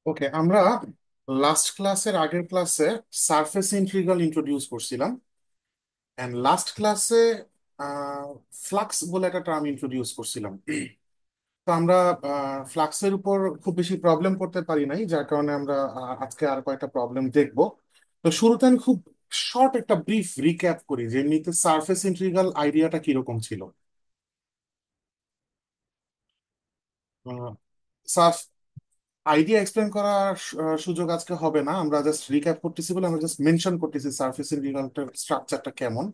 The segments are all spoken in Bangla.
ওকে, আমরা লাস্ট ক্লাসের আগের ক্লাসে সারফেস ইন্টিগ্রাল ইন্ট্রোডিউস করছিলাম, এন্ড লাস্ট ক্লাসে ফ্লাক্স বলে একটা টার্ম ইন্ট্রোডিউস করছিলাম। তো আমরা ফ্লাক্সের উপর খুব বেশি প্রবলেম করতে পারি নাই, যার কারণে আমরা আজকে আর কয়েকটা প্রবলেম দেখব। তো শুরুতে আমি খুব শর্ট একটা ব্রিফ রিক্যাপ করি যে এমনিতে সারফেস ইন্টিগ্রাল আইডিয়াটা কিরকম ছিল। আইডিয়া এক্সপ্লেন করার সুযোগ আজকে হবে না, আমরা জাস্ট রিক্যাপ করতেছি বলে আমরা জাস্ট মেনশন করতেছি সারফেস ইন্টিগ্রালটার স্ট্রাকচারটা কেমন।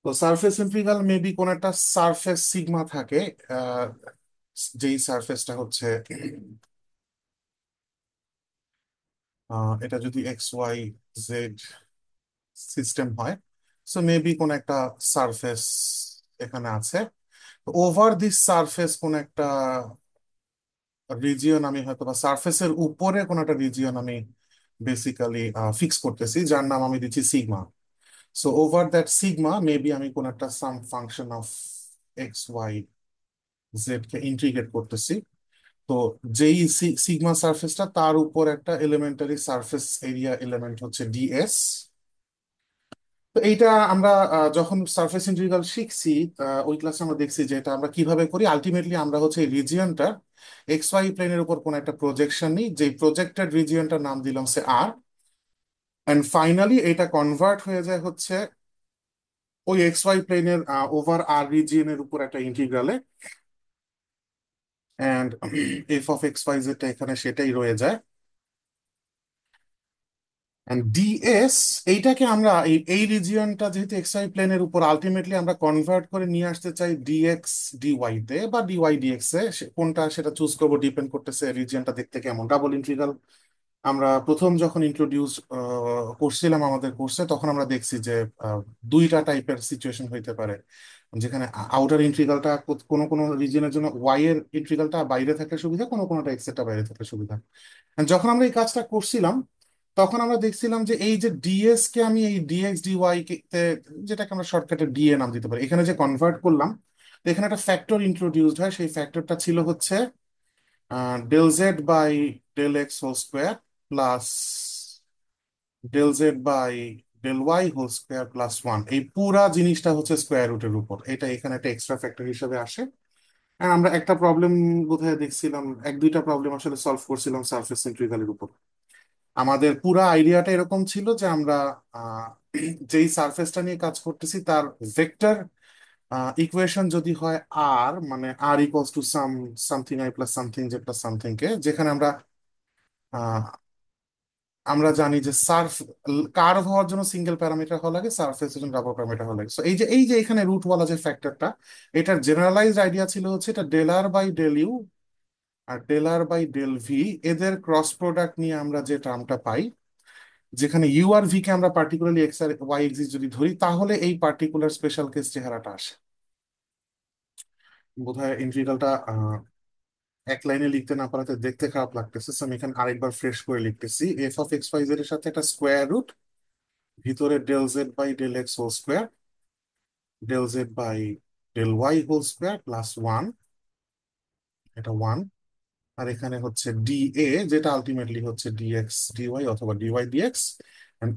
তো সারফেস ইন্টিগ্রাল মেবি কোন একটা সারফেস সিগমা থাকে, আহ, যেই সারফেসটা হচ্ছে এটা যদি এক্স ওয়াই জেড সিস্টেম হয়, সো মেবি কোন একটা সারফেস এখানে আছে। ওভার দিস সারফেস কোন একটা রিজিয়ন আমি হয়তো বা সারফেসের উপরে কোন একটা রিজিয়ন আমি বেসিক্যালি ফিক্স করতেছি, যার নাম আমি দিচ্ছি sigma. So over that sigma maybe আমি কোন একটা some function of x Y z কে ইন্টিগ্রেট করতেছি। তো যেই সিগমা সারফেসটা, তার উপর একটা এলিমেন্টারি সারফেস এরিয়া এলিমেন্ট হচ্ছে ডিএস। তো এইটা আমরা যখন সারফেস ইন্টিগ্রাল শিখছি, ওই ক্লাসে আমরা দেখছি যে এটা আমরা কিভাবে করি। আলটিমেটলি আমরা হচ্ছে এই রিজিয়নটা এক্স ওয়াই প্লেনের উপর কোন একটা প্রজেকশন নিই, যে প্রজেক্টেড রিজিয়নটার নাম দিলাম সে আর, এন্ড ফাইনালি এটা কনভার্ট হয়ে যায় হচ্ছে ওই এক্স ওয়াই প্লেনের ওভার আর রিজিয়নের উপর একটা ইন্টিগ্রালে, and F of x Y যেটা এখানে সেটাই রয়ে যায়। এন্ড ডিএস, এইটাকে আমরা এই এই রিজিয়নটা যেহেতু এক্স ওয়াই প্লেনের উপর, আলটিমেটলি আমরা কনভার্ট করে নিয়ে আসতে চাই ডিএক্স ডিওয়াই তে বা ডিওয়াই ডিএক্স এ। কোনটা সেটা চুজ করবো ডিপেন্ড করতেছে রিজিয়নটা দেখতে কেমন। ডাবল ইন্টিগ্রাল আমরা প্রথম যখন ইন্ট্রোডিউস করছিলাম আমাদের কোর্সে, তখন আমরা দেখছি যে দুইটা টাইপের সিচুয়েশন হইতে পারে, যেখানে আউটার ইন্ট্রিগালটা কোনো কোনো রিজিয়নের জন্য ওয়াই এর ইন্ট্রিগালটা বাইরে থাকলে সুবিধা, কোনো কোনোটা এক্স এরটা বাইরে থাকলে সুবিধা। And যখন আমরা এই কাজটা করছিলাম, তখন আমরা দেখছিলাম যে এই যে ডিএস কে আমি এই ডিএক্স ডিওয়াই তে, যেটাকে আমরা শর্টকাটে ডিএ নাম দিতে পারি, এখানে যে কনভার্ট করলাম, তো এখানে একটা ফ্যাক্টর ইন্ট্রোডিউসড হয়। সেই ফ্যাক্টরটা ছিল হচ্ছে del Z by del X whole square plus del Z by del Y whole square plus one. এই পুরা জিনিসটা হচ্ছে স্কোয়ার রুটের উপর, এটা এখানে একটা এক্সট্রা ফ্যাক্টর হিসেবে আসে। আর আমরা একটা প্রবলেম বোধহয় দেখছিলাম, এক দুইটা প্রবলেম আসলে সলভ করছিলাম সারফেস ইন্টিগ্রালের উপর। আমাদের পুরা আইডিয়াটা এরকম ছিল যে আমরা আহ, যেই সারফেসটা নিয়ে কাজ করতেছি তার ভেক্টর ইকুয়েশন যদি হয় আর, মানে r equals to something i plus something j plus something k, যেখানে আমরা আমরা জানি যে কার্ভ হওয়ার জন্য সিঙ্গেল প্যারামিটার হওয়া লাগে, সারফেসের জন্য ডাবল প্যারামিটার হওয়া লাগে। সো এই যে এখানে রুট ওয়ালা যে ফ্যাক্টরটা, এটার জেনারেলাইজড আইডিয়া ছিল হচ্ছে এটা del R by del U আর del R by del V, এদের ক্রস প্রোডাক্ট নিয়ে আমরা যে টার্মটা পাই, যেখানে ইউ আর ভি কে আমরা পার্টিকুলারলি এক্স আর ওয়াই এক্সিস যদি ধরি, তাহলে এই পার্টিকুলার স্পেশাল কেস চেহারাটা আসে। বোধহয় ইন্টিগ্রালটা এক লাইনে লিখতে না পারাতে দেখতে খারাপ লাগতেছে, so আমি এখানে আরেকবার ফ্রেশ করে লিখতেছি। F of x Y Z এর সাথে একটা স্কোয়ার রুট, ভিতরে del Z by del X whole square, del Z by del Y whole square plus one, এটা ওয়ান। আর এখানে হচ্ছে ডি এ, যেটা আলটিমেটলি হচ্ছে ডিএক্স ডিওয়াই অথবা ডিওয়াই ডিএক্স।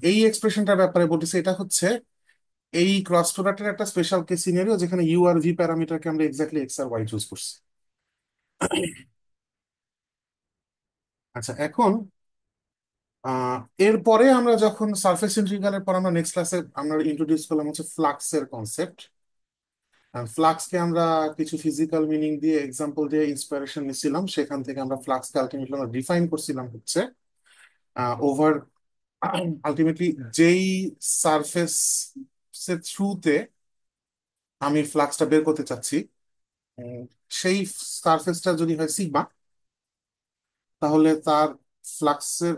এই এক্সপ্রেশনটার ব্যাপারে বলতেছে, এটা হচ্ছে এই ক্রস প্রোডাক্টের একটা স্পেশাল কেস সিনারিও, যেখানে ইউ আর ভি প্যারামিটারকে আমরা এক্স্যাক্টলি এক্স আর ওয়াই চুজ করছি। আচ্ছা, এখন আহ এরপরে আমরা যখন সারফেস ইন্টিগ্রালের পর আমরা নেক্সট ক্লাসে আমরা ইন্ট্রোডিউস করলাম হচ্ছে ফ্লাক্সের কনসেপ্ট। ফ্লাক্সকে আমরা কিছু ফিজিক্যাল মিনিং দিয়ে এক্সাম্পল দিয়ে ইন্সপিরেশন নিছিলাম, সেখান থেকে আমরা ফ্লাক্সকে আলটিমেটলি আমরা ডিফাইন করছিলাম হচ্ছে ওভার, আলটিমেটলি যেই সারফেস থ্রুতে আমি ফ্লাক্সটা বের করতে চাচ্ছি, উম, সেই সারফেসটা যদি হয় সিগমা, তাহলে তার ফ্লাক্সের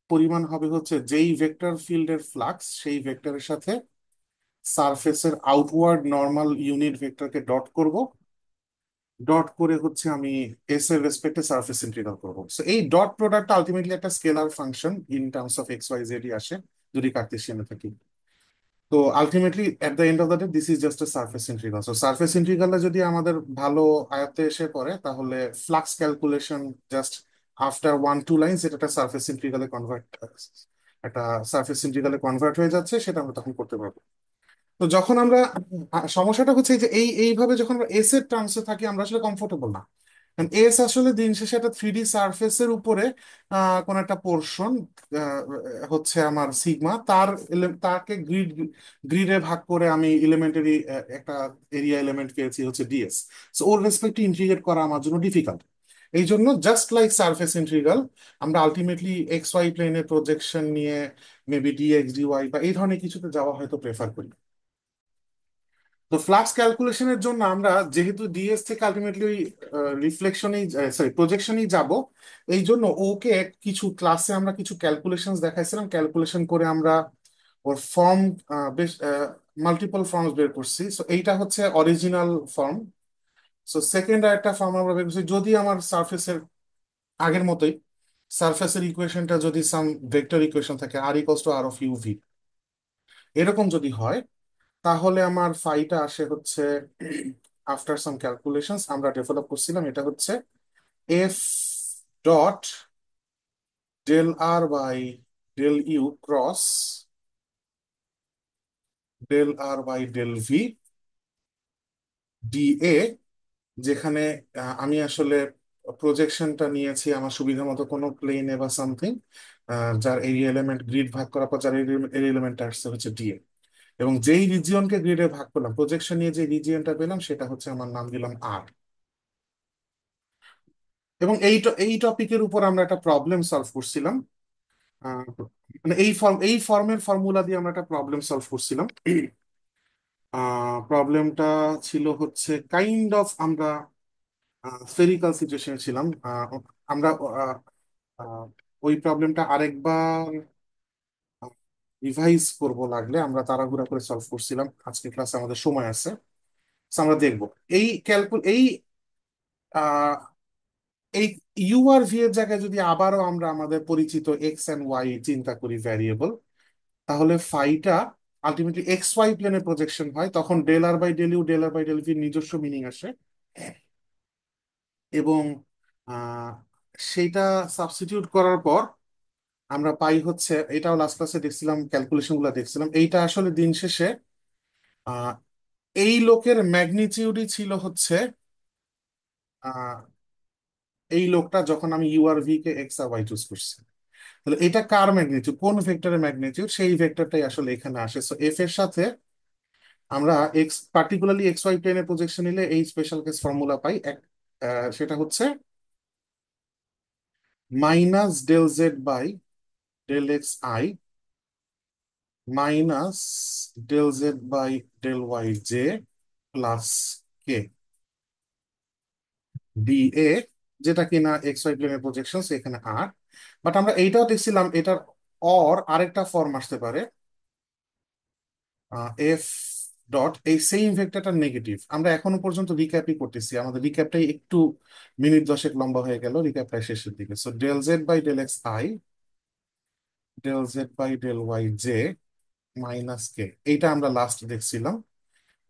পরিমাণ হবে হচ্ছে যেই ভেক্টর ফিল্ডের ফ্লাক্স, সেই ভেক্টরের সাথে সারফেসের আউটওয়ার্ড নর্মাল ইউনিট ভেক্টরকে ডট করব। ডট করে হচ্ছে আমি এস এর রেসপেক্টে সারফেস ইন্টিগ্রাল করবো। সো এই ডট প্রোডাক্ট আলটিমেটলি একটা scalar function in terms of x Y z আসে যদি কার্টেসিয়ানে থাকি। তো ultimately at the end of the day this is just a surface integral. So surface ইন্টিগ্রালে যদি আমাদের ভালো আয়ত্তে এসে পড়ে, তাহলে flux calculation just after 1-2 lines এটা একটা একটা সার্ফেস ইন্টিগ্রালে কনভার্ট হয়ে যাচ্ছে, সেটা আমরা তখন করতে পারবো। তো যখন আমরা সমস্যাটা হচ্ছে যে এইভাবে যখন আমরা এস এর টার্মসে থাকি, আমরা আসলে কমফোর্টেবল না। কারণ এস আসলে দিন শেষে একটা 3D সারফেসের উপরে কোন একটা পোর্শন হচ্ছে আমার সিগমা, তাকে গ্রিডে ভাগ করে আমি এলিমেন্টারি একটা এরিয়া এলিমেন্ট পেয়েছি হচ্ছে ডিএস। সো ওর রেসপেক্টে ইন্টিগ্রেট করা আমার জন্য ডিফিকাল্ট। এই জন্য জাস্ট লাইক সারফেস ইন্টিগ্রাল, আমরা আলটিমেটলি এক্স ওয়াই প্লেনের প্রজেকশন নিয়ে মেবি ডিএক্স ডিওয়াই বা এই ধরনের কিছুতে যাওয়া হয়তো প্রেফার করি। তো ফ্লাক্স ক্যালকুলেশনের জন্য আমরা যেহেতু ডিএস থেকে আলটিমেটলি ওই রিফ্লেকশনেই, সরি প্রজেকশনেই যাব, এই জন্য ওকে কিছু ক্লাসে আমরা কিছু ক্যালকুলেশন দেখাইছিলাম, ক্যালকুলেশন করে আমরা ওর ফর্ম বেশ মাল্টিপল ফর্মস বের করছি। সো এইটা হচ্ছে অরিজিনাল ফর্ম। সো সেকেন্ড আর একটা ফর্ম আমরা বের করছি, যদি আমার সারফেসের আগের মতোই সারফেসের ইকুয়েশনটা যদি সাম ভেক্টর ইকুয়েশন থাকে, r equals to r of u v, এরকম যদি হয়, তাহলে আমার ফাইটা আসে হচ্ছে, আফটার সাম ক্যালকুলেশনস আমরা ডেভেলপ করছিলাম, এটা হচ্ছে f dot del R by del u cross del R by del v d a, যেখানে আমি আসলে প্রজেকশনটা নিয়েছি আমার সুবিধা মতো কোনো প্লেনে বা সামথিং, যার এরিয়া এলিমেন্ট গ্রিড ভাগ করার পর যার এরিয়া এলিমেন্ট আসছে হচ্ছে ডিএ। এবং যেই রিজিয়নকে গ্রিডে ভাগ করলাম, প্রজেকশন নিয়ে যে রিজিয়নটা পেলাম সেটা হচ্ছে আমার নাম দিলাম আর। এবং এই টপিকের উপর আমরা একটা প্রবলেম সলভ করছিলাম। আহ, মানে এই ফর্মের ফর্মুলা দিয়ে আমরা একটা প্রবলেম সলভ করছিলাম। প্রবলেমটা ছিল হচ্ছে কাইন্ড অফ, আমরা স্ফেরিক্যাল সিচুয়েশনে ছিলাম। আমরা আহ, আহ, ওই প্রবলেমটা আরেকবার রিভাইজ করব, লাগলে আমরা তাড়াহুড়া করে সলভ করছিলাম, আজকে ক্লাসে আমাদের সময় আছে। So আমরা দেখব এই এই এই ইউ আর ভি এর জায়গায় যদি আবারও আমরা আমাদের পরিচিত এক্স এন্ড ওয়াই চিন্তা করি ভ্যারিয়েবল, তাহলে ফাইটা আলটিমেটলি এক্স ওয়াই প্লেনে প্রজেকশন হয়, তখন del R by del u del R by del v নিজস্ব মিনিং আসে। এবং আহ, সেইটা সাবস্টিটিউট করার পর আমরা পাই হচ্ছে, এটাও লাস্ট ক্লাসে দেখছিলাম, ক্যালকুলেশন গুলো দেখছিলাম, এইটা আসলে দিন শেষে আহ, এই লোকের ম্যাগনিটিউডই ছিল হচ্ছে আহ, এই লোকটা, যখন আমি ইউ আর ভি কে এক্স আর ওয়াই চুজ করছি। তাহলে এটা কার ম্যাগনিটিউড, কোন ভেক্টরের ম্যাগনিটিউড, সেই ভেক্টরটাই আসলে এখানে আসে। সো এফ এর সাথে আমরা এক্স, পার্টিকুলারলি এক্স ওয়াই প্লেনের প্রজেকশন নিলে এই স্পেশাল কেস ফর্মুলা পাই সেটা হচ্ছে minus del Z by del x i minus del Z by del y j plus k d এ, যেটা কিনা এক্স ওয়াই প্লেনের প্রজেকশন এখানে আর। বাট আমরা এইটাও দেখছিলাম, এটার আরেকটা ফর্ম আসতে পারে, এফ ডট এই সেম ভেক্টরটা নেগেটিভ। আমরা এখনো পর্যন্ত রিক্যাপই করতেছি, আমাদের রিক্যাপটাই একটু মিনিট দশেক লম্বা হয়ে গেল, রিক্যাপটাই শেষের দিকে। So del Z by del x i del Z by del y j minus k, এইটা আমরা লাস্ট দেখছিলাম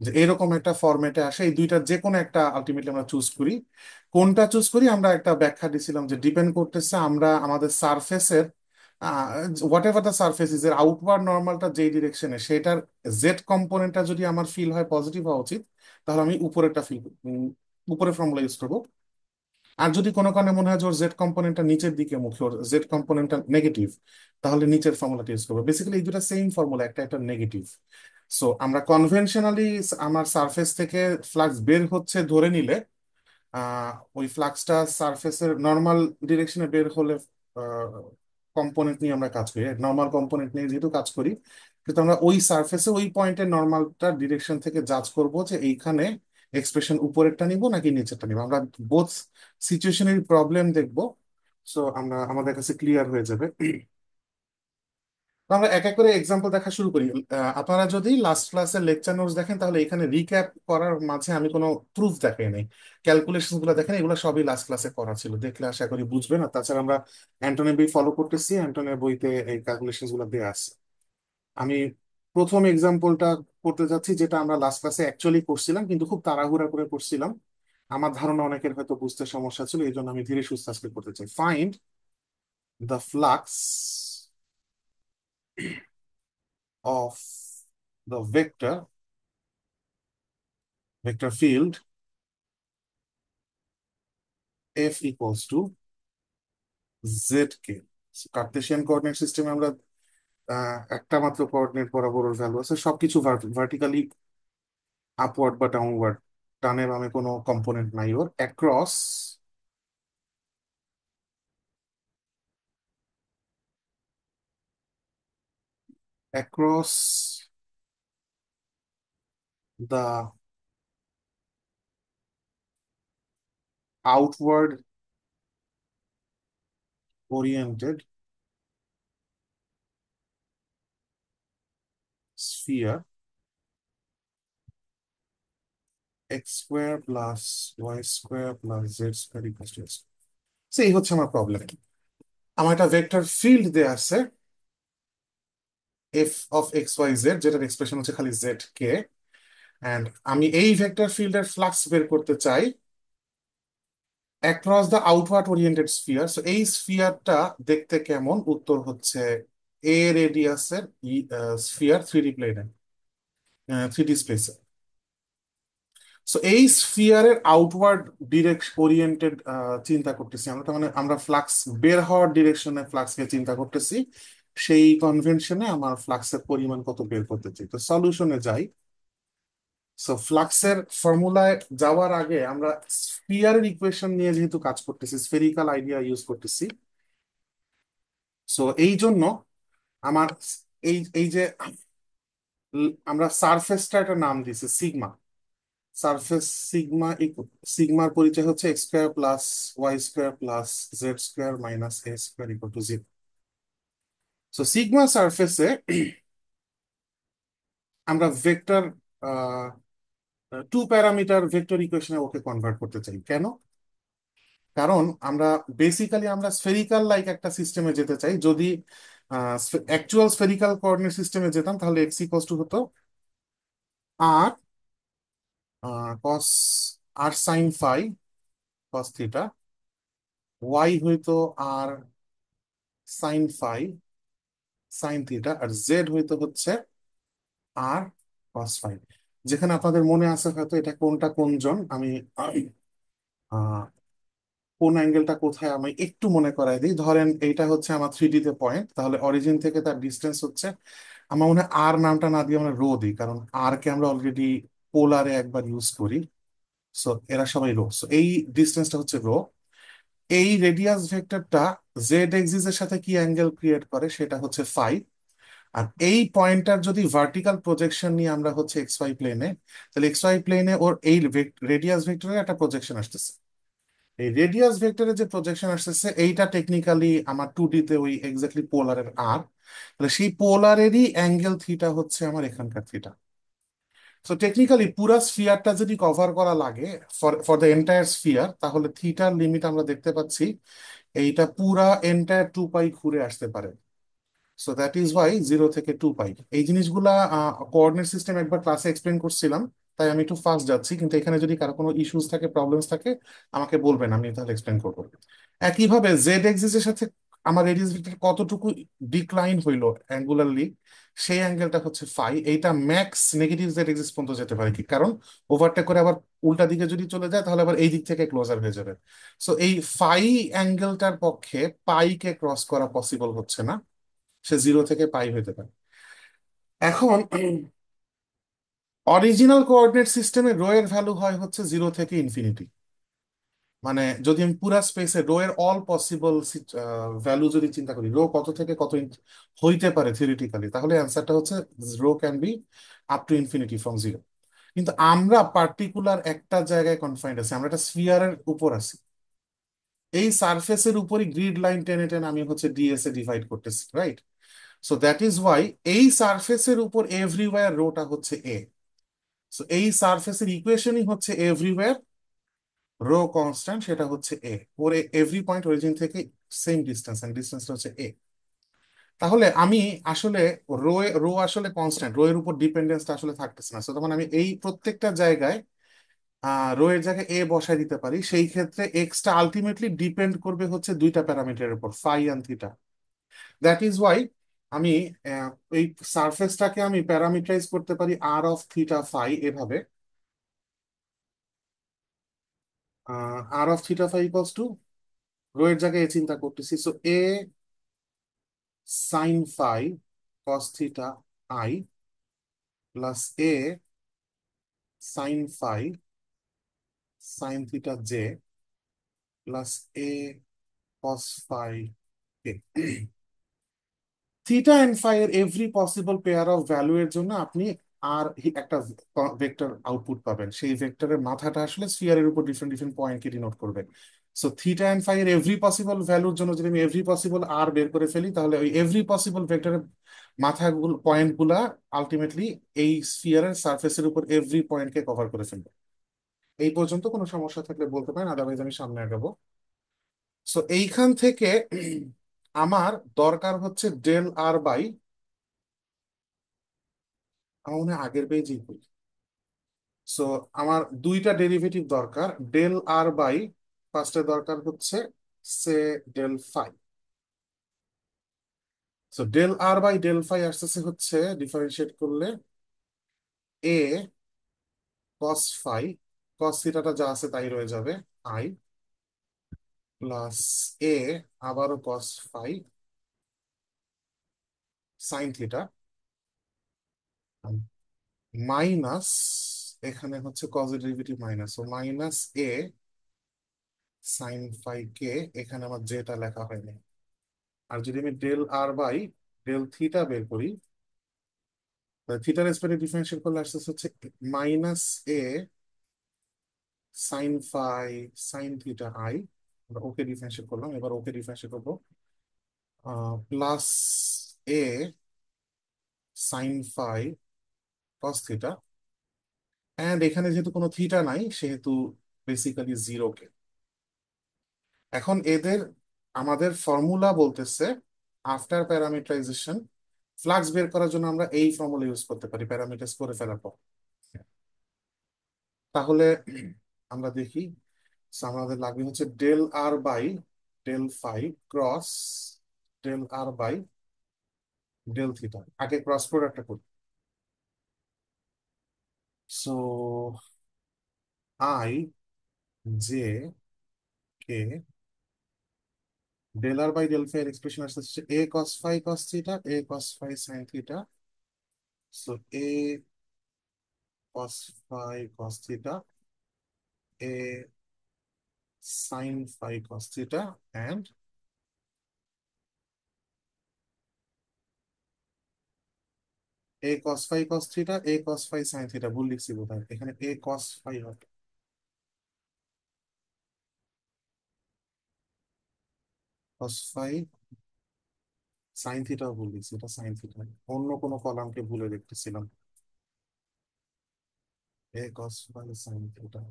যে এরকম একটা ফরম্যাটে আসে। এই দুইটার যে কোনো একটা আলটিমেটলি আমরা চুজ করি। কোনটা চুজ করি আমরা একটা ব্যাখ্যা দিছিলাম যে ডিপেন্ড করতেছে আমরা আমাদের সারফেসের, what ever the surface is, এর আউটওয়ার্ড নর্মালটা যেই ডিরেকশনে, সেটার জেড কম্পোনেন্টটা যদি আমার ফিল হয় পজিটিভ হওয়া উচিত, তাহলে আমি উপরেরটা উপরের ফর্মুলা ইউজ করবো। আর যদি কোনো কারণে মনে হয় যে ওর জেড কম্পোনেন্টটা নিচের দিকে মুখে, ওর জেড কম্পোনেন্টটা নেগেটিভ, তাহলে নিচের ফর্মুলাটা ইউজ করবো। বেসিক্যালি এই দুটা সেম ফর্মুলা, একটা একটা নেগেটিভ। সো আমরা কনভেনশনালি আমার সারফেস থেকে ফ্লাক্স বের হচ্ছে ধরে নিলে, ওই ফ্লাক্সটা সারফেসের নর্মাল ডিরেকশনে বের হলে কম্পোনেন্ট নিয়ে আমরা কাজ করি, নর্মাল কম্পোনেন্ট নিয়ে যেহেতু কাজ করি, কিন্তু আমরা ওই সারফেসে ওই পয়েন্টের নর্মালটা ডিরেকশন থেকে জাজ করব যে এইখানে এক্সপ্রেশন উপরেরটা নিব নাকি নিচেরটা নিব। আমরা বোথ সিচুয়েশনের প্রবলেম দেখব। সো আমরা আমাদের কাছে ক্লিয়ার হয়ে যাবে। তো আমরা এক এক করে এক্সাম্পল দেখা শুরু করি। আপনারা যদি লাস্ট ক্লাসের লেকচার নোটস দেখেন, তাহলে এখানে রিক্যাপ করার মাঝে আমি কোনো প্রুফ দেখাই নাই, ক্যালকুলেশন গুলো দেখেন, এগুলো সবই লাস্ট ক্লাসে করা ছিল, দেখলে আশা করি বুঝবেন। আর তাছাড়া আমরা অ্যান্টনের বই ফলো করতেছি, অ্যান্টনের বইতে এই ক্যালকুলেশন গুলো দেওয়া আছে। আমি প্রথম এক্সাম্পলটা করতে যাচ্ছি, যেটা আমরা লাস্ট ক্লাসে অ্যাকচুয়ালি করছিলাম কিন্তু খুব তাড়াহুড়া করে করছিলাম। আমার ধারণা অনেকের হয়তো বুঝতে সমস্যা ছিল, এই জন্য আমি ধীরে সুস্থে আজকে করতে চাই। Find the flux of the vector field f equals to z k. Cartesian coordinate সিস্টেমে আমরা একটা মাত্র কোঅর্ডিনেট বরাবর ভ্যালু আছে, সবকিছু ভার্টিক্যালি আপওয়ার্ড বা ডাউনওয়ার্ড, ডানে বামে কোনো কম্পোনেন্ট নাই ওর। Across the outward oriented sphere x square plus Y square plus z square equal to x. এই হচ্ছে আমার প্রবলেম। আমার একটা ভেক্টর ফিল্ড দেয়া আছে f of x Y z, যেটার এক্সপ্রেশন হচ্ছে খালি জেড কে। অ্যান্ড আমি এই ভেক্টর ফিল্ডের ফ্লাক্স বের করতে চাই across the outward oriented sphere. So এই স্ফিয়ারটা দেখতে কেমন? উত্তর হচ্ছে এ রেডিয়াসের স্ফিয়ার, থ্রি ডি প্লেনে, থ্রি ডি স্পেসে। সো এই স্ফিয়ারের আউটওয়ার্ড ডিরেকশন ওরিয়েন্টেড চিন্তা করতেছি আমরা, তার মানে আমরা ফ্লাক্স বের হওয়ার ডিরেকশনে ফ্লাক্সকে চিন্তা করতেছি। সেই কনভেনশনে আমার ফ্লাক্সের পরিমাণ কত বের করতে চাই। তো সলিউশনে যাই। সো ফ্লাক্সের ফর্মুলায় যাওয়ার আগে আমরা স্ফিয়ারের ইকুয়েশন নিয়ে যেহেতু কাজ করতেছি, স্ফেরিক্যাল আইডিয়া ইউজ করতেছি। সো এই জন্য আমার এই এই যে আমরা সারফেসটা একটা নাম দিয়েছি সিগমা। সারফেস সিগমা, সিগমার পরিচয় হচ্ছে x square plus Y square plus z square minus a square equal to zero. So sigma সারফেসে আমরা ভেক্টর টু প্যারামিটার ভেক্টর ইকুয়েশনে ওকে কনভার্ট করতে চাই। কেন? কারণ আমরা বেসিক্যালি আমরা স্ফেরিক্যাল লাইক একটা সিস্টেমে যেতে চাই। যদি অ্যাকচুয়াল স্ফেরিক্যাল কোঅর্ডিনেট সিস্টেমে যেতাম তাহলে এক্স ইকুয়ালস টু হতো r cos r sine phi cos theta, y হইতো r sine phi sine theta, আর জেড হইতো হচ্ছে আর কস ফাই। যেখানে আপনাদের মনে আছে হয়তো এটা কোনটা কোনজন, আমি আহ, কোন অ্যাঙ্গেলটা কোথায় আমি একটু মনে করাই দিই। ধরেন এইটা হচ্ছে আমার থ্রি ডি তে পয়েন্ট, তাহলে অরিজিন থেকে তার ডিস্টেন্স হচ্ছে, আমার মনে হয় আর নামটা না দিয়ে আমরা রো দিই, কারণ আর কে আমরা অলরেডি পোলারে একবার ইউজ করি। সো এরা সবাই রো। সো এই ডিস্টেন্সটা হচ্ছে রো। এই রেডিয়াস ভেক্টরটা জেড এক্সিস এর সাথে কি অ্যাঙ্গেল ক্রিয়েট করে সেটা হচ্ছে ফাই। আর এই পয়েন্টটার যদি ভার্টিক্যাল প্রজেকশন নিয়ে আমরা হচ্ছে এক্স ওয়াই প্লেনে, তাহলে এক্স ওয়াই প্লেনে ওর এই রেডিয়াস ভেক্টরের একটা প্রজেকশন আসতেছে। এই রেডিয়াস ভেক্টরের যে প্রজেকশন আসতেছে এইটা টেকনিক্যালি আমার টু ডি তে ওই এক্স্যাক্টলি পোলারের আর, তাহলে সেই পোলারেরই অ্যাঙ্গেল থিটা হচ্ছে আমার এখানকার থিটা। সো টেকনিক্যালি পুরা স্ফিয়ারটা যদি কভার করা লাগে for for the entire sphere, তাহলে থিটার লিমিট আমরা দেখতে পাচ্ছি এইটা পুরা এন্টায়ার টু পাই ঘুরে আসতে পারে। So that is Y zero থেকে টু পাই। এই জিনিসগুলা কোঅর্ডিনেট সিস্টেম একবার ক্লাসে এক্সপ্লেন করছিলাম, তাই আমি একটু ফাস্ট যাচ্ছি, কিন্তু এখানে যদি কারো কোনো ইস্যুস থাকে, প্রবলেমস থাকে, আমাকে বলবেন, আমি তাহলে এক্সপ্লেন করবো। একইভাবে জেড এক্সিস এর সাথে আমার রেডিয়াস ভেক্টর কতটুকু ডিক্লাইন হইলো অ্যাঙ্গুলারলি, সেই অ্যাঙ্গেলটা হচ্ছে ফাই। এইটা ম্যাক্স নেগেটিভ জেড এক্সিস পর্যন্ত যেতে পারে, কি কারণ ওভারটেক করে আবার উল্টা দিকে যদি চলে যায় তাহলে আবার এই দিক থেকে ক্লোজার হয়ে যাবে। সো এই ফাই অ্যাঙ্গেলটার পক্ষে পাইকে ক্রস করা পসিবল হচ্ছে না, সে জিরো থেকে পাই হইতে পারে। এখন অরিজিনাল কোঅর্ডিনেট সিস্টেমে রো এর ভ্যালু হয় হচ্ছে জিরো থেকে ইনফিনিটি। মানে যদি আমি পুরা স্পেসে রো এর অল পসিবল ভ্যালু যদি চিন্তা করি, রো কত থেকে কত হইতে পারে থিওরিটিক্যালি, তাহলে অ্যান্সারটা হচ্ছে rho can be up to infinity from zero. কিন্তু আমরা পার্টিকুলার একটা জায়গায় কনফাইন্ড আছি, আমরা একটা স্ফিয়ারের উপর আছি। এই সারফেসের উপরই গ্রিড লাইন টেনে টেনে আমি হচ্ছে ডিএস এ ডিভাইড করতেছি, right? So that is Y এই সারফেসের উপর এভরিওয়্যার রোটা হচ্ছে এ। সো এই সারফেসের ইকুয়েশনই হচ্ছে এভরিওয়্যার রো কনস্ট্যান্ট, সেটা হচ্ছে এ। ওর এভরি পয়েন্ট অরিজিন থেকে সেম ডিস্টেন্স, এন্ড ডিস্টেন্সটা হচ্ছে এ। তাহলে আমি আসলে রো রো আসলে কনস্ট্যান্ট, রো এর উপর ডিপেন্ডেন্সটা আসলে থাকতেছে না। So তখন আমি এই প্রত্যেকটা জায়গায় রো এর জায়গায় এ বসায় দিতে পারি, সেই ক্ষেত্রে এক্সটা আলটিমেটলি ডিপেন্ড করবে হচ্ছে দুইটা প্যারামিটারের উপর, phi and theta. That is why আমি এই সারফেসটাকে আমি প্যারামিটারাইজ করতে পারি আর অফ থিটা ফাই এভাবে। R of theta phi equals to, rho এর জায়গায় এ চিন্তা করতেছি, so a sine phi cos theta i plus a sine phi sine theta j plus a cos phi k. Theta and phi এর every possible pair of value এর জন্য আপনি আর একটা ভেক্টর আউটপুট পাবেন, সেই ভেক্টরের মাথাটা আসলে স্ফিয়ারের উপর ডিফারেন্ট ডিফারেন্ট পয়েন্টকে ডিনোট করবে। সো থিটা এন্ড ফাই এর এভরি পসিবল ভ্যালুর জন্য যদি আমি এভরি পসিবল আর বের করে ফেলি, তাহলে ওই এভরি পসিবল ভেক্টরের মাথাগুলো পয়েন্ট গুলা আলটিমেটলি এই স্ফিয়ারের সারফেসের উপর এভরি পয়েন্টকে কভার করে ফেলবে। এই পর্যন্ত কোনো সমস্যা থাকলে বলতে পারেন, আদারওয়াইজ আমি সামনে আগাবো। সো এইখান থেকে আমার দরকার হচ্ছে ডেল আর বাই, আমার মনে হয় আগের পেজেই করি। সো আমার দুইটা ডেরিভেটিভ দরকার, ডেল আর বাই, ফার্স্টে দরকার হচ্ছে সে del phi. So del R by del phi আসতেছে হচ্ছে ডিফারেন্সিয়েট করলে এ কস ফাই, কস থিটাটা যা আছে তাই রয়ে যাবে, আই প্লাস এ আবারও cos phi sine theta minus, এখানে হচ্ছে কজ ডেরিভেটিভ মাইনাস, ও minus a sine phi k, এখানে আমার যেটা লেখা হয়নি। আর যদি আমি del R by del theta বের করি, থিটার রেসপেক্টে ডিফারেন্সিয়েট করলে আসছে হচ্ছে minus a sine phi sine theta i, ওকে ডিফারেন্সিয়েট করলাম, এবার ওকে ডিফারেন্সিয়েট করবো plus a sine phi cos theta, and এখানে যেহেতু কোনো থিটা নাই সেহেতু বেসিক্যালি জিরো কে। এখন এদের আমাদের ফর্মুলা বলতেছে আফটার প্যারামিটারাইজেশন ফ্লাক্স বের করার জন্য আমরা এই ফর্মুলা ইউজ করতে পারি প্যারামিটারাইজ করে ফেলার পর। তাহলে আমরা দেখি, so আমাদের লাগবে হচ্ছে del R by del phi cross del R by del theta, আগে ক্রস প্রোডাক্টটা করি। So i j k del R by del phi এর এক্সপ্রেশন আসছে হচ্ছে a cos phi cos theta a cos phi sine theta, so a cos phi cos theta a sine phi cos theta and a cos phi cos theta a cos phi sine theta, ভুল লিখছি বোধহয়, এখানে এ কস ফাই হবে, কস ফাই সাইন থিটাও ভুল লিখছি, এটা সাইন থিটা, অন্য কোনো কলামকে ভুলে দেখতেছিলাম, a cos phi sine theta.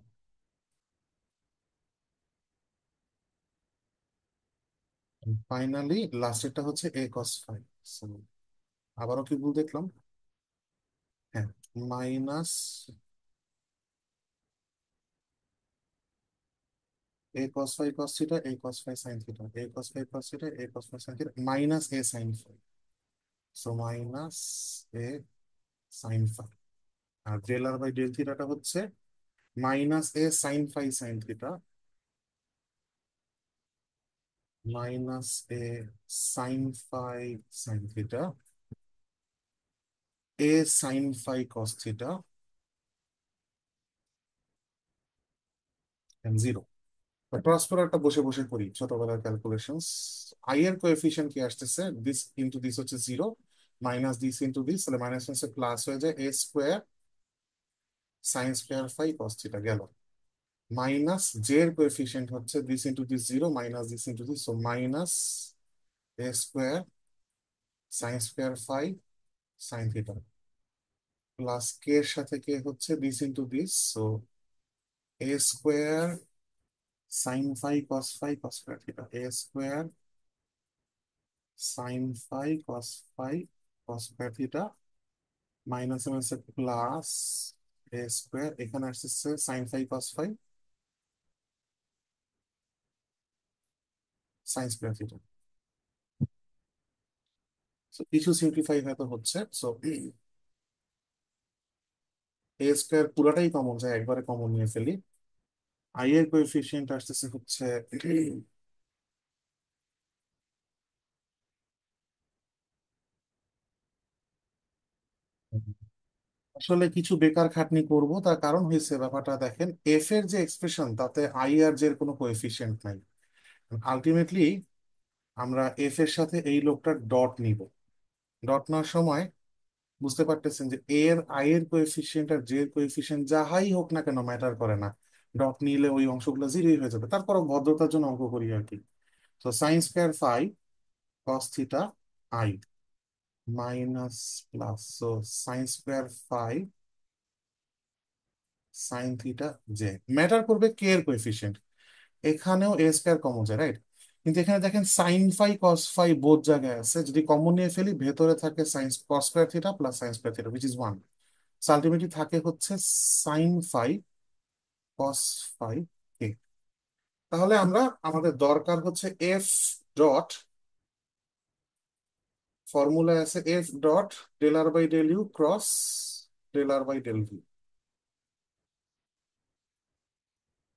Finally লাস্টেরটা হচ্ছে এ কস ফাই। আবারও কি ভুল দেখলাম? হ্যাঁ, minus a cos phi cos theta a cos phi sine theta a cos phi cos theta a cos phi sine theta minus a sine phi, so minus a sine phi. আর ডেল আর বাই ডেল থিটাটা হচ্ছে minus a sine phi sine theta minus a sine phi sine theta a sine phi cos theta zero. Cross প্রোডাক্টটা বসে বসে করি ছোটবেলার ক্যালকুলেশনস। আই এর কোএফিসিয়েন্ট কি আসতেছে, দিস ইনটু দিস হচ্ছে zero, minus this into this, তাহলে মাইনাস মাইনাসে প্লাস হয়ে যায় a square sine square phi cos theta গেল, মাইনাস জে এর কোএফিসিয়েন্ট হচ্ছে this into this zero minus this into this, so minus a square sine square phi sine theta plus k এর সাথে কে হচ্ছে this into this, so a square sine phi cos square theta a square sine phi cos square theta minus minus plus a square এখানে আসতেছে sine phi cos phi sine square theta. So, কিছু সিম্পলিফাই হয়তো হচ্ছে। সো এ স্কোয়ার পুরাটাই কমন যায়, একবারে কমন নিয়ে ফেলি। আই এর কোএফিসিয়েন্ট আসতেছে হচ্ছে আসলে কিছু বেকার খাটনি করব, তার কারণ হয়েছে ব্যাপারটা দেখেন, এফ এর যে এক্সপ্রেশন তাতে আই আর জে এর কোনো কোএফিসিয়েন্ট নাই। আলটিমেটলি আমরা এফ এর সাথে এই লোকটার ডট নিব। ডট নেওয়ার সময় বুঝতে পারতেছেন যে এর আই এর কোএফিসিয়েন্ট আর জে এর কোএফিসিয়েন্ট যাহাই হোক না কেন ম্যাটার করে না, ডট নিলে ওই অংশগুলো জিরোই হয়ে যাবে। তারপর ভদ্রতার জন্য অঙ্ক করি আর কি। তো sine square phi cos theta i minus plus, so sine square phi sine theta j, matter করবে কে এর কোএফিসিয়েন্ট। এখানেও এ স্কোয়ার কমন যায়, রাইট? কিন্তু এখানে দেখেন সাইন ফাই কস ফাই বোধ জায়গায় আছে, যদি কমন নিয়ে ফেলি ভেতরে থাকে sine cos square theta plus sine square theta which is one. Ultimately থাকে হচ্ছে sine phi cos phi k. তাহলে আমরা আমাদের দরকার হচ্ছে এফ ডট, ফর্মুলায় আছে f dot del R by del u cross del R by del v.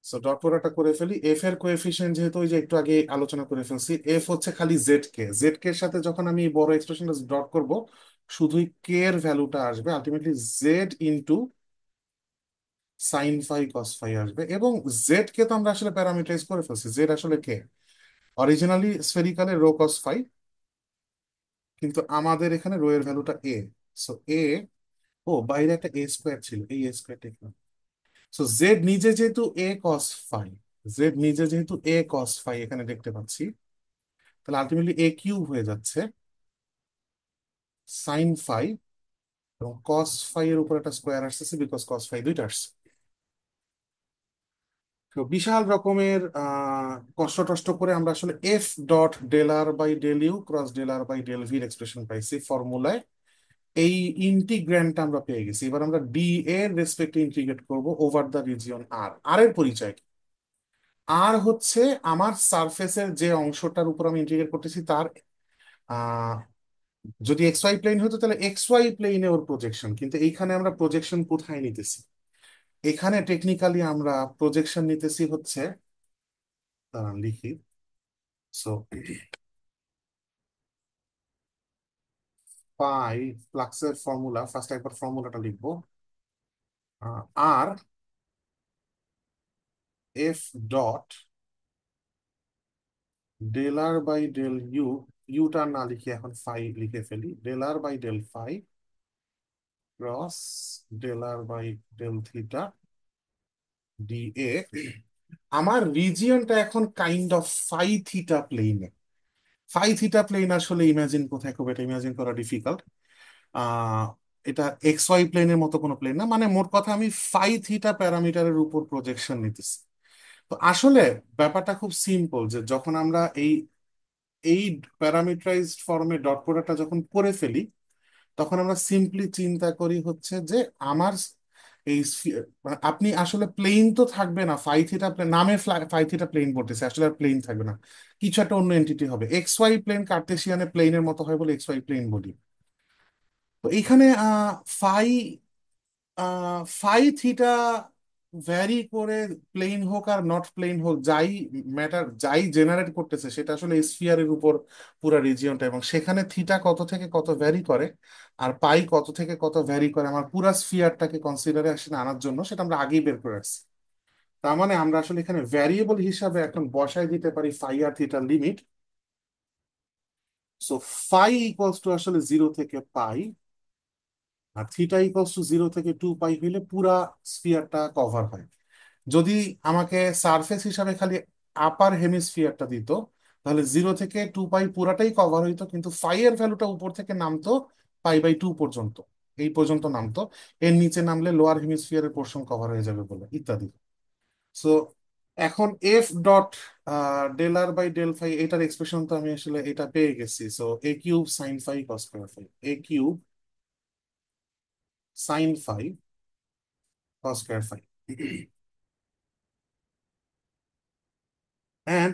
So dot প্রোডাক্টটা করে ফেলি। এফ এর কোএফিসিয়েন্ট যেহেতু ওই যে একটু আগে আলোচনা করে ফেলছি, এফ হচ্ছে খালি জেড কে, জেড কে এর সাথে যখন আমি বড় এক্সপ্রেশনটা ডট করব শুধুই কে এর ভ্যালুটা আসবে, ultimately z into sine phi cos phi আসবে। এবং জেড কে তো আমরা আসলে প্যারামিটারাইজ করে ফেলছি, জেড আসলে কে অরিজিনালি স্ফেরিক্যালে রো কস ফাই, কিন্তু আমাদের এখানে রো এর ভ্যালুটা এ। সো এ, ও বাইরে একটা এ স্কোয়ার ছিল, এই এ স্কোয়ারটা এখানে। সো জেড নিজে যেহেতু এ কস ফাই, জেড নিজে যেহেতু এ কস ফাই এখানে দেখতে পাচ্ছি, তাহলে আলটিমেটলি এ কিউব হয়ে যাচ্ছে সাইন ফাই, এবং কস ফাই এর উপর একটা স্কোয়ার আসতেছে বিকজ কস ফাই দুইটা আসছে। তো বিশাল রকমের কষ্ট টষ্ট করে আমরা আসলে f dot del R by del u cross del R by del ভির এক্সপ্রেশন পাইছি ফর্মুলায়। এই ইন্টিগ্র্যান্ডটা আমরা পেয়ে গেছি। এবার আমরা ডি এর রেসপেক্টে ইন্টিগ্রেট করব ওভার দ্য রিজিয়ন আর। আর এর পরিচয় কি? আর হচ্ছে আমার সারফেসের যে অংশটার উপর আমি ইন্টিগ্রেট করতেছি তার আহ যদি এক্স ওয়াই প্লেন হতো তাহলে এক্স ওয়াই প্লেনে ওর প্রজেকশন, কিন্তু এইখানে আমরা প্রজেকশন কোথায় নিতেছি? এখানে টেকনিক্যালি আমরা প্রজেকশন নিতেছি হচ্ছে, লিখি। সো পাই ফ্লাক্সের ফর্মুলা, ফার্স্ট একবার ফর্মুলাটা লিখবো। আর f dot del R by del u, ইউটা না লিখে এখন ফাই লিখে ফেলি, del R by del phi cross del R by del theta d a. আমার রিজিয়নটা এখন কাইন্ড অফ ফাই থিটা প্লেনে। ফাই থিটা প্লেন আসলে ইমাজিন কোথায় করবে, এটা ইমাজিন করা ডিফিকাল্ট। আহ এটা এক্স ওয়াই প্লেনের মতো কোনো প্লেন না, মানে মোট কথা আমি ফাই থিটা প্যারামিটারের উপর প্রজেকশন নিতেছি। তো আসলে ব্যাপারটা খুব সিম্পল, যে যখন আমরা এই এই প্যারামিটারাইজড ফর্মে ডট প্রোডাক্টটা যখন করে ফেলি, তখন আমরা সিম্পলি চিন্তা করি হচ্ছে যে আমার এই মানে আপনি আসলে প্লেন তো থাকবে না, ফাই থিটা প্লেন নামে ফাই থিটা প্লেন বলতেছে, আসলে আর প্লেন থাকবে না, কিছু একটা অন্য এন্টিটি হবে। এক্স ওয়াই প্লেন কার্টেসিয়ানে প্লেনের মতো হয় বলে এক্স ওয়াই প্লেন বলি। তো এইখানে ফাই ফাই থিটা ভ্যারি করে, প্লেন হোক আর নট প্লেন হোক, যাই ম্যাটার, যাই জেনারেট করতেছে সেটা আসলে স্ফিয়ারের উপর পুরো রিজিয়নটা, এবং সেখানে থিটা কত থেকে কত ভ্যারি করে আর পাই কত থেকে কত ভ্যারি করে আমার পুরা স্ফিয়ারটাকে কনসিডারে আসলে আনার জন্য, সেটা আমরা আগেই বের করে রাখছি। তার মানে আমরা আসলে এখানে ভ্যারিয়েবল হিসাবে এখন বসাই দিতে পারি ফাই আর থিটার limit. So phi equals to আসলে জিরো থেকে পাই, আর থিটা ইকুয়ালস টু জিরো থেকে টু পাই হইলে পুরা স্ফিয়ারটা কভার হয়। যদি আমাকে সারফেস হিসাবে খালি আপার হেমিস্ফিয়ারটা দিত, তাহলে জিরো থেকে টু পাই পুরাটাই কভার হইতো, কিন্তু ফাই এর ভ্যালুটা উপর থেকে নামতো পাই বাই টু পর্যন্ত, এই পর্যন্ত নামতো। এর নিচে নামলে লোয়ার হেমিস্ফিয়ারের পোর্শন কভার হয়ে যাবে বলে ইত্যাদি। সো এখন f dot del R by del phi এটার এক্সপ্রেশন তো আমি আসলে এটা পেয়ে গেছি। So a cube sine phi cos square phi, a cube sine phi cos square phi. And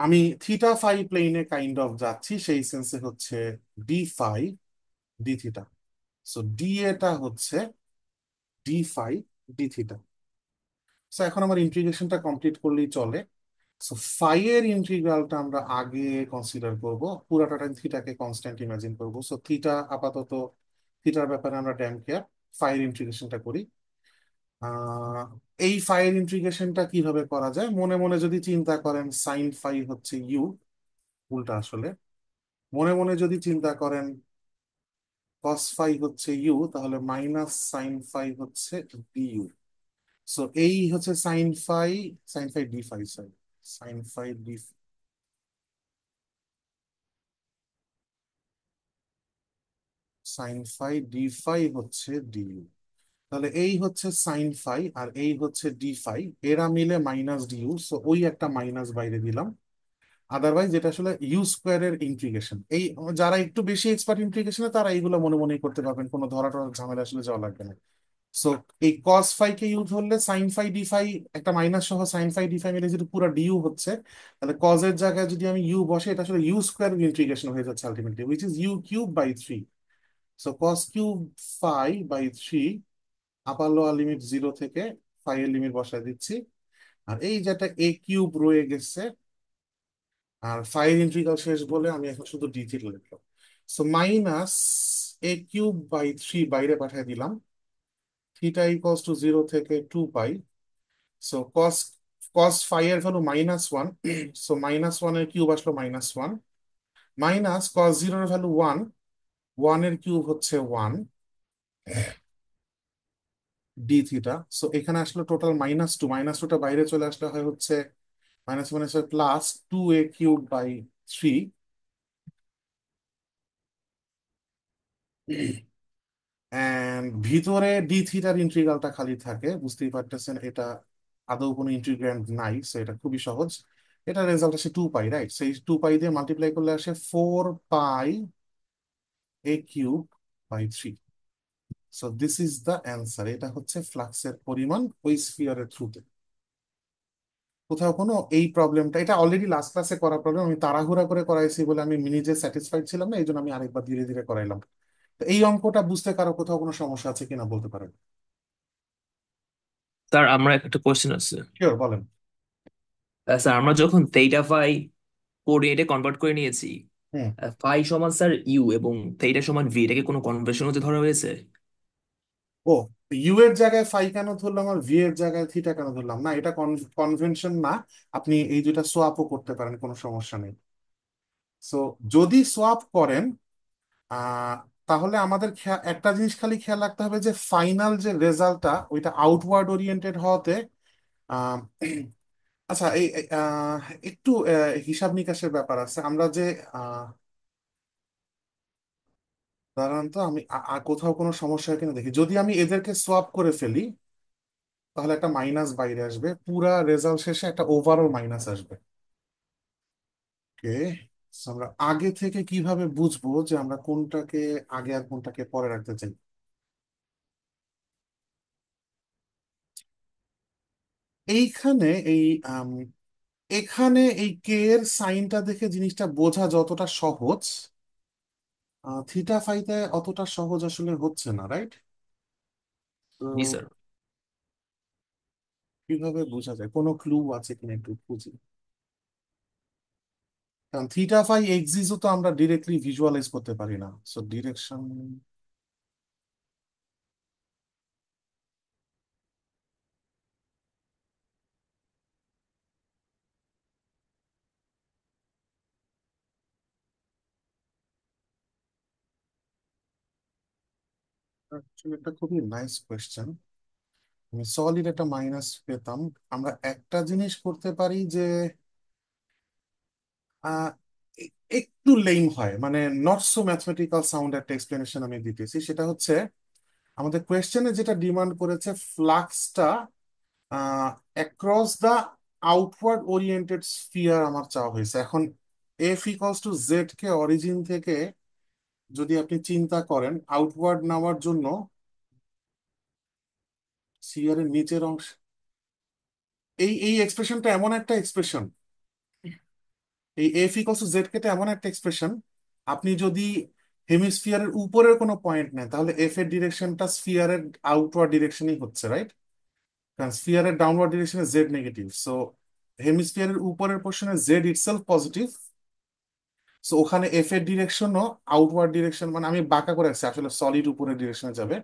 আমি থিটা ফাই প্লেনে কাইন্ড অফ যাচ্ছি, সেই সেন্সে হচ্ছে d phi d theta. So d এটা হচ্ছে d phi d theta. So এখন আমার ইন্টিগ্রেশনটা কমপ্লিট করলেই চলে। সো ফাই এর ইন্টিগ্রালটা আমরা আগে কনসিডার করব, পুরাটা টাইম থিটাকে কনস্ট্যান্ট ইমাজিন করব। সো থিটা আপাতত, থিটার ব্যাপারে আমরা ড্যাম কেয়ার, ফাই এর ইন্টিগ্রেশনটা করি। আহ এই ফাই এর ইন্টিগ্রেশনটা কিভাবে করা যায়, মনে মনে যদি চিন্তা করেন সাইন ফাই হচ্ছে ইউ, উল্টা আসলে মনে মনে যদি চিন্তা করেন কস ফাই হচ্ছে ইউ, তাহলে মাইনাস সাইন ফাই হচ্ছে ডিইউ। সো এই হচ্ছে sine phi, sine phi d phi, sorry, sine phi d, sine phi d phi হচ্ছে ডিইউ। তাহলে এই হচ্ছে সাইন ফাই আর এই হচ্ছে ডি ফাই, এরা মিলে মাইনাস ডিইউ। সো ওই একটা মাইনাস বাইরে দিলাম। আদারওয়াইজ এটা আসলে ইউ স্কোয়ারের ইন্টিগ্রেশন। এই যারা একটু বেশি এক্সপার্ট ইন্টিগ্রেশনে তারা এইগুলো মনে মনেই করতে পারবেন, কোনো ধরা টরার ঝামেলা আসলে যাওয়া লাগবে না। সো এই কস ফাই কে ইউ ধরলে সাইন ফাই ডি ফাই, একটা মাইনাস সহ সাইন ফাই ডি ফাই মিলে যদি পুরো ডিইউ হচ্ছে, তাহলে কজ এর জায়গায় যদি আমি ইউ বসে, এটা আসলে ইউ স্কোয়ার ইন্টিগ্রেশন হয়ে যাচ্ছে ultimately, which is u cube by three. So cos cube phi by three, upper lower limit zero থেকে ফাই এর লিমিট বসায় দিচ্ছি। আর এই যেটা এ কিউব রয়ে গেছে, আর ফাই এর ইন্টিগ্রাল শেষ বলে আমি এখন শুধু ডি থিটা লিখলাম। So minus a cube by three বাইরে পাঠিয়ে দিলাম, থিটা ইকুয়ালস টু জিরো থেকে two pi. So cos, cos phi এর value minus one, so minus one এর কিউব আসলো মাইনাস ওয়ান, মাইনাস কস জিরোর ভ্যালু ওয়ান, ওয়ান এর কিউব হচ্ছে ওয়ান ডি থিটা। সো এখানে আসলে টোটাল মাইনাস টু, মাইনাস টুটা বাইরে চলে আসলে হয় হচ্ছে minus minus plus two a cube by three. And ভিতরে ডি থিটার ইন্টিগ্রালটা খালি থাকে, বুঝতেই পারতেছেন এটা আদৌ কোনো ইন্টিগ্র্যান্ড নাই, সো এটা খুবই সহজ। এটা রেজাল্ট আসে টু পাই, রাইট? সেই টু পাই দিয়ে মাল্টিপ্লাই করলে আসে four pi a cube by three. So this is the answer. এটা হচ্ছে ফ্লাক্সের পরিমাণ ওই স্ফিয়ারের থ্রুতে। কোথাও কোনো এই প্রবলেমটা, এটা অলরেডি লাস্ট ক্লাসে করা প্রবলেম, আমি তাড়াহুড়া করে করাইছি বলে আমি নিজে স্যাটিসফাইড ছিলাম না, এই জন্য আমি আরেকবার ধীরে ধীরে করাইলাম। তো এই অঙ্কটা বুঝতে কারো কোথাও কোনো সমস্যা আছে কিনা বলতে পারেন? স্যার আমরা একটা কোশ্চেন আছে। শিওর, বলেন। স্যার আমরা যখন থেইটা ফাই কোঅর্ডিনেটে কনভার্ট করে নিয়েছি, হুম। ফাই সমান স্যার ইউ এবং থেইটা সমান ভি, এটাকে কোনো কনভেনশন হতে ধরা হয়েছে? ও, ইউ এর জায়গায় ফাই কেন ধরলাম আর ভি এর জায়গায় থিটা কেন ধরলাম না, এটা কনভেনশন না। আপনি এই দুইটা সোয়াপও করতে পারেন, কোনো সমস্যা নেই। সো যদি সোয়াপ করেন, আহ তাহলে আমাদের একটা জিনিস খালি খেয়াল রাখতে হবে যে ফাইনাল যে রেজাল্টটা ওইটা আউটওয়ার্ড ওরিয়েন্টেড হওয়াতে। আহ, আচ্ছা, এই একটু হিসাব নিকাশের ব্যাপার আছে। আমরা যে আহ, দাঁড়ান তো, আমি কোথাও কোনো সমস্যা হয় কিনা দেখি। যদি আমি এদেরকে সোয়াপ করে ফেলি, তাহলে একটা মাইনাস বাইরে আসবে, পুরা রেজাল্ট শেষে একটা ওভারঅল মাইনাস আসবে। ওকে, আমরা আগে থেকে কিভাবে বুঝবো যে আমরা কোনটাকে আগে আর কোনটাকে পরে রাখতে চাই? এইখানে এই আম, এখানে এই কে এর সাইনটা দেখে জিনিসটা বোঝা যতটা সহজ, থিটা ফাইতে অতটা সহজ আসলে হচ্ছে না, রাইট? তো জি স্যার। কিভাবে বোঝা যায়, কোনো ক্লু আছে কিনা একটু খুঁজি। কারণ থিটা ফাই এক্সিসও তো আমরা ডিরেক্টলি ভিজুয়ালাইজ করতে পারি না, সো ডিরেকশন। একটা খুবই নাইস কোয়েশ্চেন। আমি সলিড একটা মাইনাস পেতাম। আমরা একটা জিনিস করতে পারি যে আহ, একটু লেম হয়, মানে নট সো ম্যাথমেটিক্যাল সাউন্ড একটা এক্সপ্লেনেশন আমি দিতেছি। সেটা হচ্ছে আমাদের কোয়েশ্চেনে যেটা ডিমান্ড করেছে ফ্লাক্সটা across the outward oriented sphere আমার চাওয়া হয়েছে। এখন f equals to z k origin থেকে যদি আপনি চিন্তা করেন আউটওয়ার্ড নেওয়ার জন্য, স্ফিয়ার এর নিচের অংশ, এই এই এক্সপ্রেশনটা এমন একটা এক্সপ্রেশন, এই এফ ইকলস টু জেড কেটে এমন একটা এক্সপ্রেশন, আপনি যদি হেমিস্ফিয়ারের উপরের কোনো পয়েন্ট নেন তাহলে এফ এর ডিরেকশনটা স্ফিয়ারের আউটওয়ার্ড ডিরেকশনই হচ্ছে, রাইট? কারণ স্ফিয়ারের ডাউনওয়ার্ড ডিরেকশনে জেড নেগেটিভ, সো হেমিস্ফিয়ারের উপরের পোর্শনে জেড ইটসেলফ পজিটিভ। সো ওখানে এফ এর ডিরেকশনও আউটওয়ার্ড ডিরেকশন, মানে আমি বাঁকা করে রাখছি, আসলে সলিড উপরের ডিরেকশনে যাবে।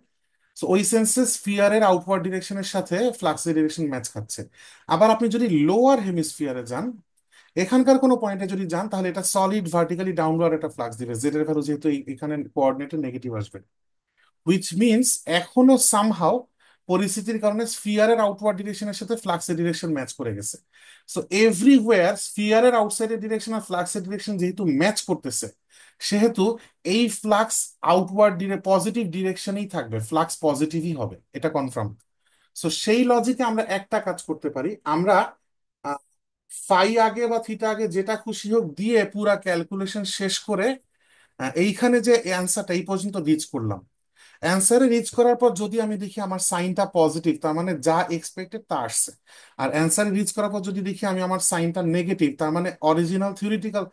সো ওই সেন্সে স্ফিয়ারের আউটওয়ার্ড ডিরেকশনের সাথে ফ্লাক্সের ডিরেকশন ম্যাচ খাচ্ছে। আবার আপনি যদি লোয়ার হেমিস্ফিয়ারে যান, এখানকার কোনো পয়েন্টে যদি যান, তাহলে এটা সলিড ভার্টিক্যালি ডাউনওয়ার্ড একটা ফ্লাক্স দিবে, জেড এর ভ্যালু যেহেতু এখানে কোঅর্ডিনেটে নেগেটিভ আসবে, হুইচ মিনস এখনো সামহাও পরিস্থিতির কারণে স্ফিয়ারের আউটওয়ার্ড ডিরেকশনের সাথে ফ্লাক্সের ডিরেকশন ম্যাচ করে গেছে। সো এভরিওয়্যার স্ফিয়ারের আউটসাইডের ডিরেকশন আর ফ্লাক্সের ডিরেকশন যেহেতু ম্যাচ করতেছে, সেহেতু এই ফ্লাক্স আউটওয়ার্ড পজিটিভ ডিরেকশনেই থাকবে, ফ্লাক্স পজিটিভই হবে, এটা কনফার্ম। সো সেই লজিকে আমরা একটা কাজ করতে পারি, আমরা ফাই আগে বা থিটা আগে যেটা খুশি হোক দিয়ে পুরা ক্যালকুলেশন শেষ করে এইখানে যে অ্যান্সারটা এই পর্যন্ত রিচ করলাম, অ্যান্সারে রিচ করার পর যদি আমি দেখি আমার সাইনটা পজিটিভ, তার মানে যা এক্সপেক্টেড তা আসছে। আর অ্যান্সারে রিচ করার পর যদি দেখি আমি আমার সাইনটা নেগেটিভ, তার মানে original theoretical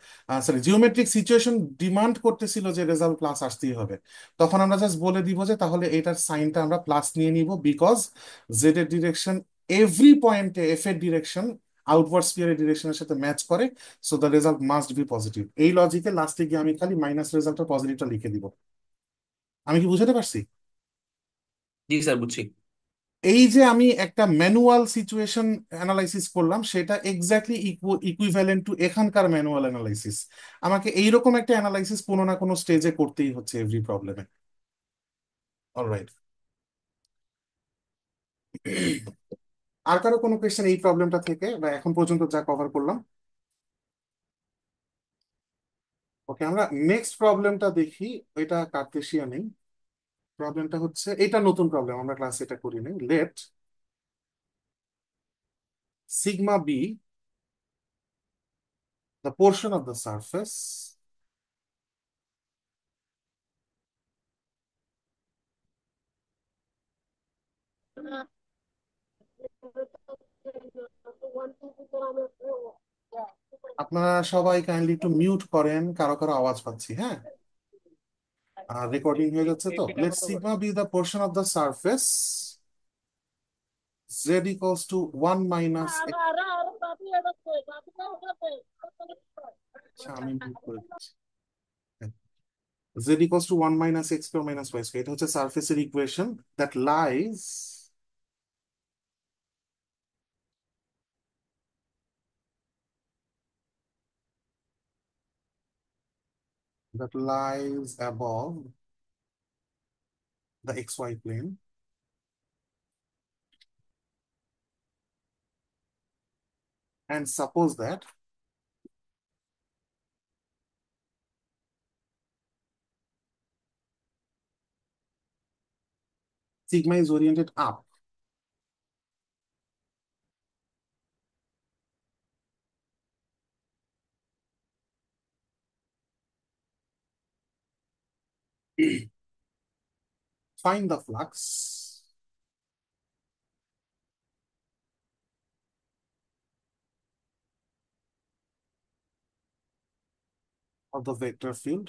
geometric situation demand করতেছিল যে রেজাল্ট প্লাস আসতেই হবে, তখন আমরা জাস্ট বলে দিব যে তাহলে এটার সাইনটা আমরা প্লাস নিয়ে নিব, বিকজ জেড এর ডিরেকশন এভরি পয়েন্টে এফ এর ডিরেকশন আউটওয়ার্ড স্পিয়ারের ডিরেকশনের সাথে ম্যাচ করে, so the result must be positive. এই লজিকে লাস্টে গিয়ে আমি খালি মাইনাস রেজাল্টটা পজিটিভটা লিখে দিব। আমি কি বুঝাতে পারছি? জি স্যার, বুঝছি। এই যে আমি একটা ম্যানুয়াল সিচুয়েশন অ্যানালাইসিস করলাম, সেটা এক্স্যাক্টলি ইকুইভ্যালেন্ট টু এখানকার ম্যানুয়াল অ্যানালাইসিস। আমাকে এইরকম একটা অ্যানালাইসিস কোনো না কোনো স্টেজে করতেই হচ্ছে এভরি প্রবলেমে। অলরাইট, আর কারো কোনো কোয়েশ্চেন এই প্রবলেমটা থেকে বা এখন পর্যন্ত যা কভার করলাম? ওকে, আমরা নেক্সট প্রবলেমটা দেখি। এটা কার্তেশিয়ানেই। প্রবলেমটা হচ্ছে, এটা নতুন প্রবলেম, আমরা ক্লাসে এটা করি নাই। Let sigma be the portion of the surface আপনারা সবাই কাইন্ডলি একটু মিউট করেন, কারো কারো আওয়াজ পাচ্ছি, হ্যাঁ? আর রেকর্ডিং হয়ে যাচ্ছে তো। Let sigma be the portion of the surface z equals to 1 - আচ্ছা, আমি মিউট করে দিচ্ছি। Z equals to 1 - x² - y², এটা হচ্ছে সারফেসের equation that lies above the xy plane, and suppose that sigma is oriented up. Find the flux of the vector field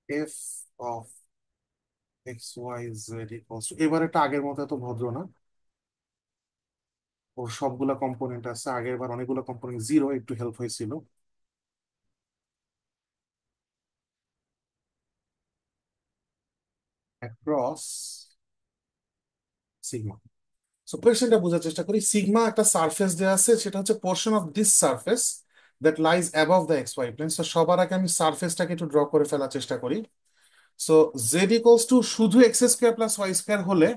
f of x y z equals to, এবার এটা আগের মতো এত ভদ্র না, ওর সবগুলা কম্পোনেন্ট আছে, আগের বার অনেকগুলো কম্পোনেন্ট জিরো, একটু হেল্প হয়েছিল। Across sigma. সো কোয়েশ্চেনটা বোঝার চেষ্টা করি। সিগমা একটা সারফেস দেওয়া আছে, সেটা হচ্ছে portion of this surface that lies above the x y plane. So সবার আগে আমি সারফেসটাকে একটু ড্র করে ফেলার চেষ্টা করি। সো জেড ইকুয়ালস টু শুধু x² + y² হলে,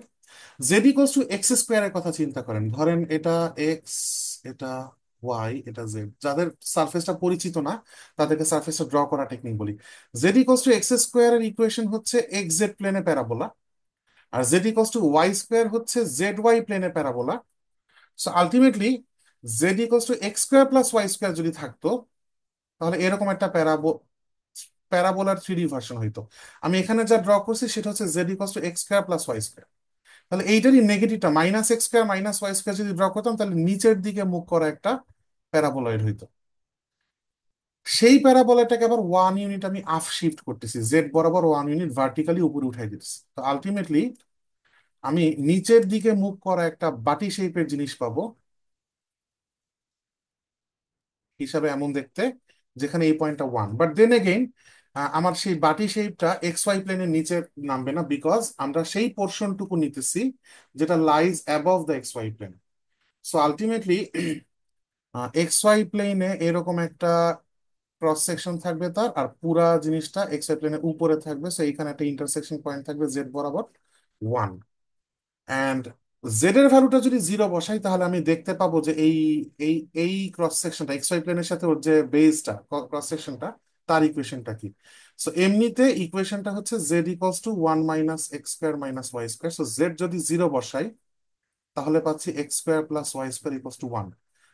জেড ইকুয়ালস টু x² কথা চিন্তা করেন, ধরেন এটা এক্স, এটা ওয়াই, এটা জেড। যাদের সারফেসটা পরিচিত না তাদেরকে সারফেসটা ড্র করা টেকনিক বলি। জেড ইকুয়ালস টু x² এর ইকুয়েশন হচ্ছে এক্স জেড প্লেনে প্যারাবোলা, আর জেড ইকুয়ালস টু y² হচ্ছে জেড ওয়াই প্লেনে parabola. So ultimately z equals to x square plus Y square যদি থাকতো, তাহলে এরকম একটা প্যারাবোলার 3D ভার্সন হইতো। আমি এখানে যা ড্র করছি সেটা হচ্ছে z equals to x square plus Y square. তাহলে এইটারই নেগেটিভটা minus x square minus y square যদি ড্র করতাম, তাহলে নিচের দিকে মুখ করা একটা প্যারাবোলয়েড হইতো। সেই প্যারাবোলাটাকে আবার 1 ইউনিট আমি আপ শিফট করতেছি, জেড বরাবর 1 ইউনিট ভার্টিক্যালি উপরে উঠাই দিচ্ছি। তো আলটিমেটলি আমি নিচের দিকে মুখ করা একটা বাটি শেপের জিনিস পাবো, হিসাবে এমন দেখতে, যেখানে এই পয়েন্টটা 1। বাট দেন এগেইন আমার সেই বাটি শেপটা এক্স ওয়াই প্লেনের নিচে নামবে না, বিকজ আমরা সেই পোর্শনটুকু নিতেছি যেটা lies above the x y plane. So ultimately x y প্লেনে এরকম একটা ক্রস সেকশন থাকবে তার, আর পুরা জিনিসটা এক্স ওয়াই প্লেনের উপরে থাকবে। সো এইখানে একটা ইন্টারসেকশন পয়েন্ট থাকবে জেড বরাবর 1। অ্যান্ড জেড এর ভ্যালুটা যদি 0 বসাই, তাহলে আমি দেখতে পাবো যে এই এই এই ক্রস সেকশনটা এক্স ওয়াই প্লেনের সাথে ওর যে বেসটা, ক্রস সেকশনটা, তার ইকুয়েশনটা কি? সো এমনিতে ইকুয়েশনটা হচ্ছে z equals to 1 - x square minus y square. So z যদি 0 বসাই, তাহলে পাচ্ছি x square plus Y square equals to 1।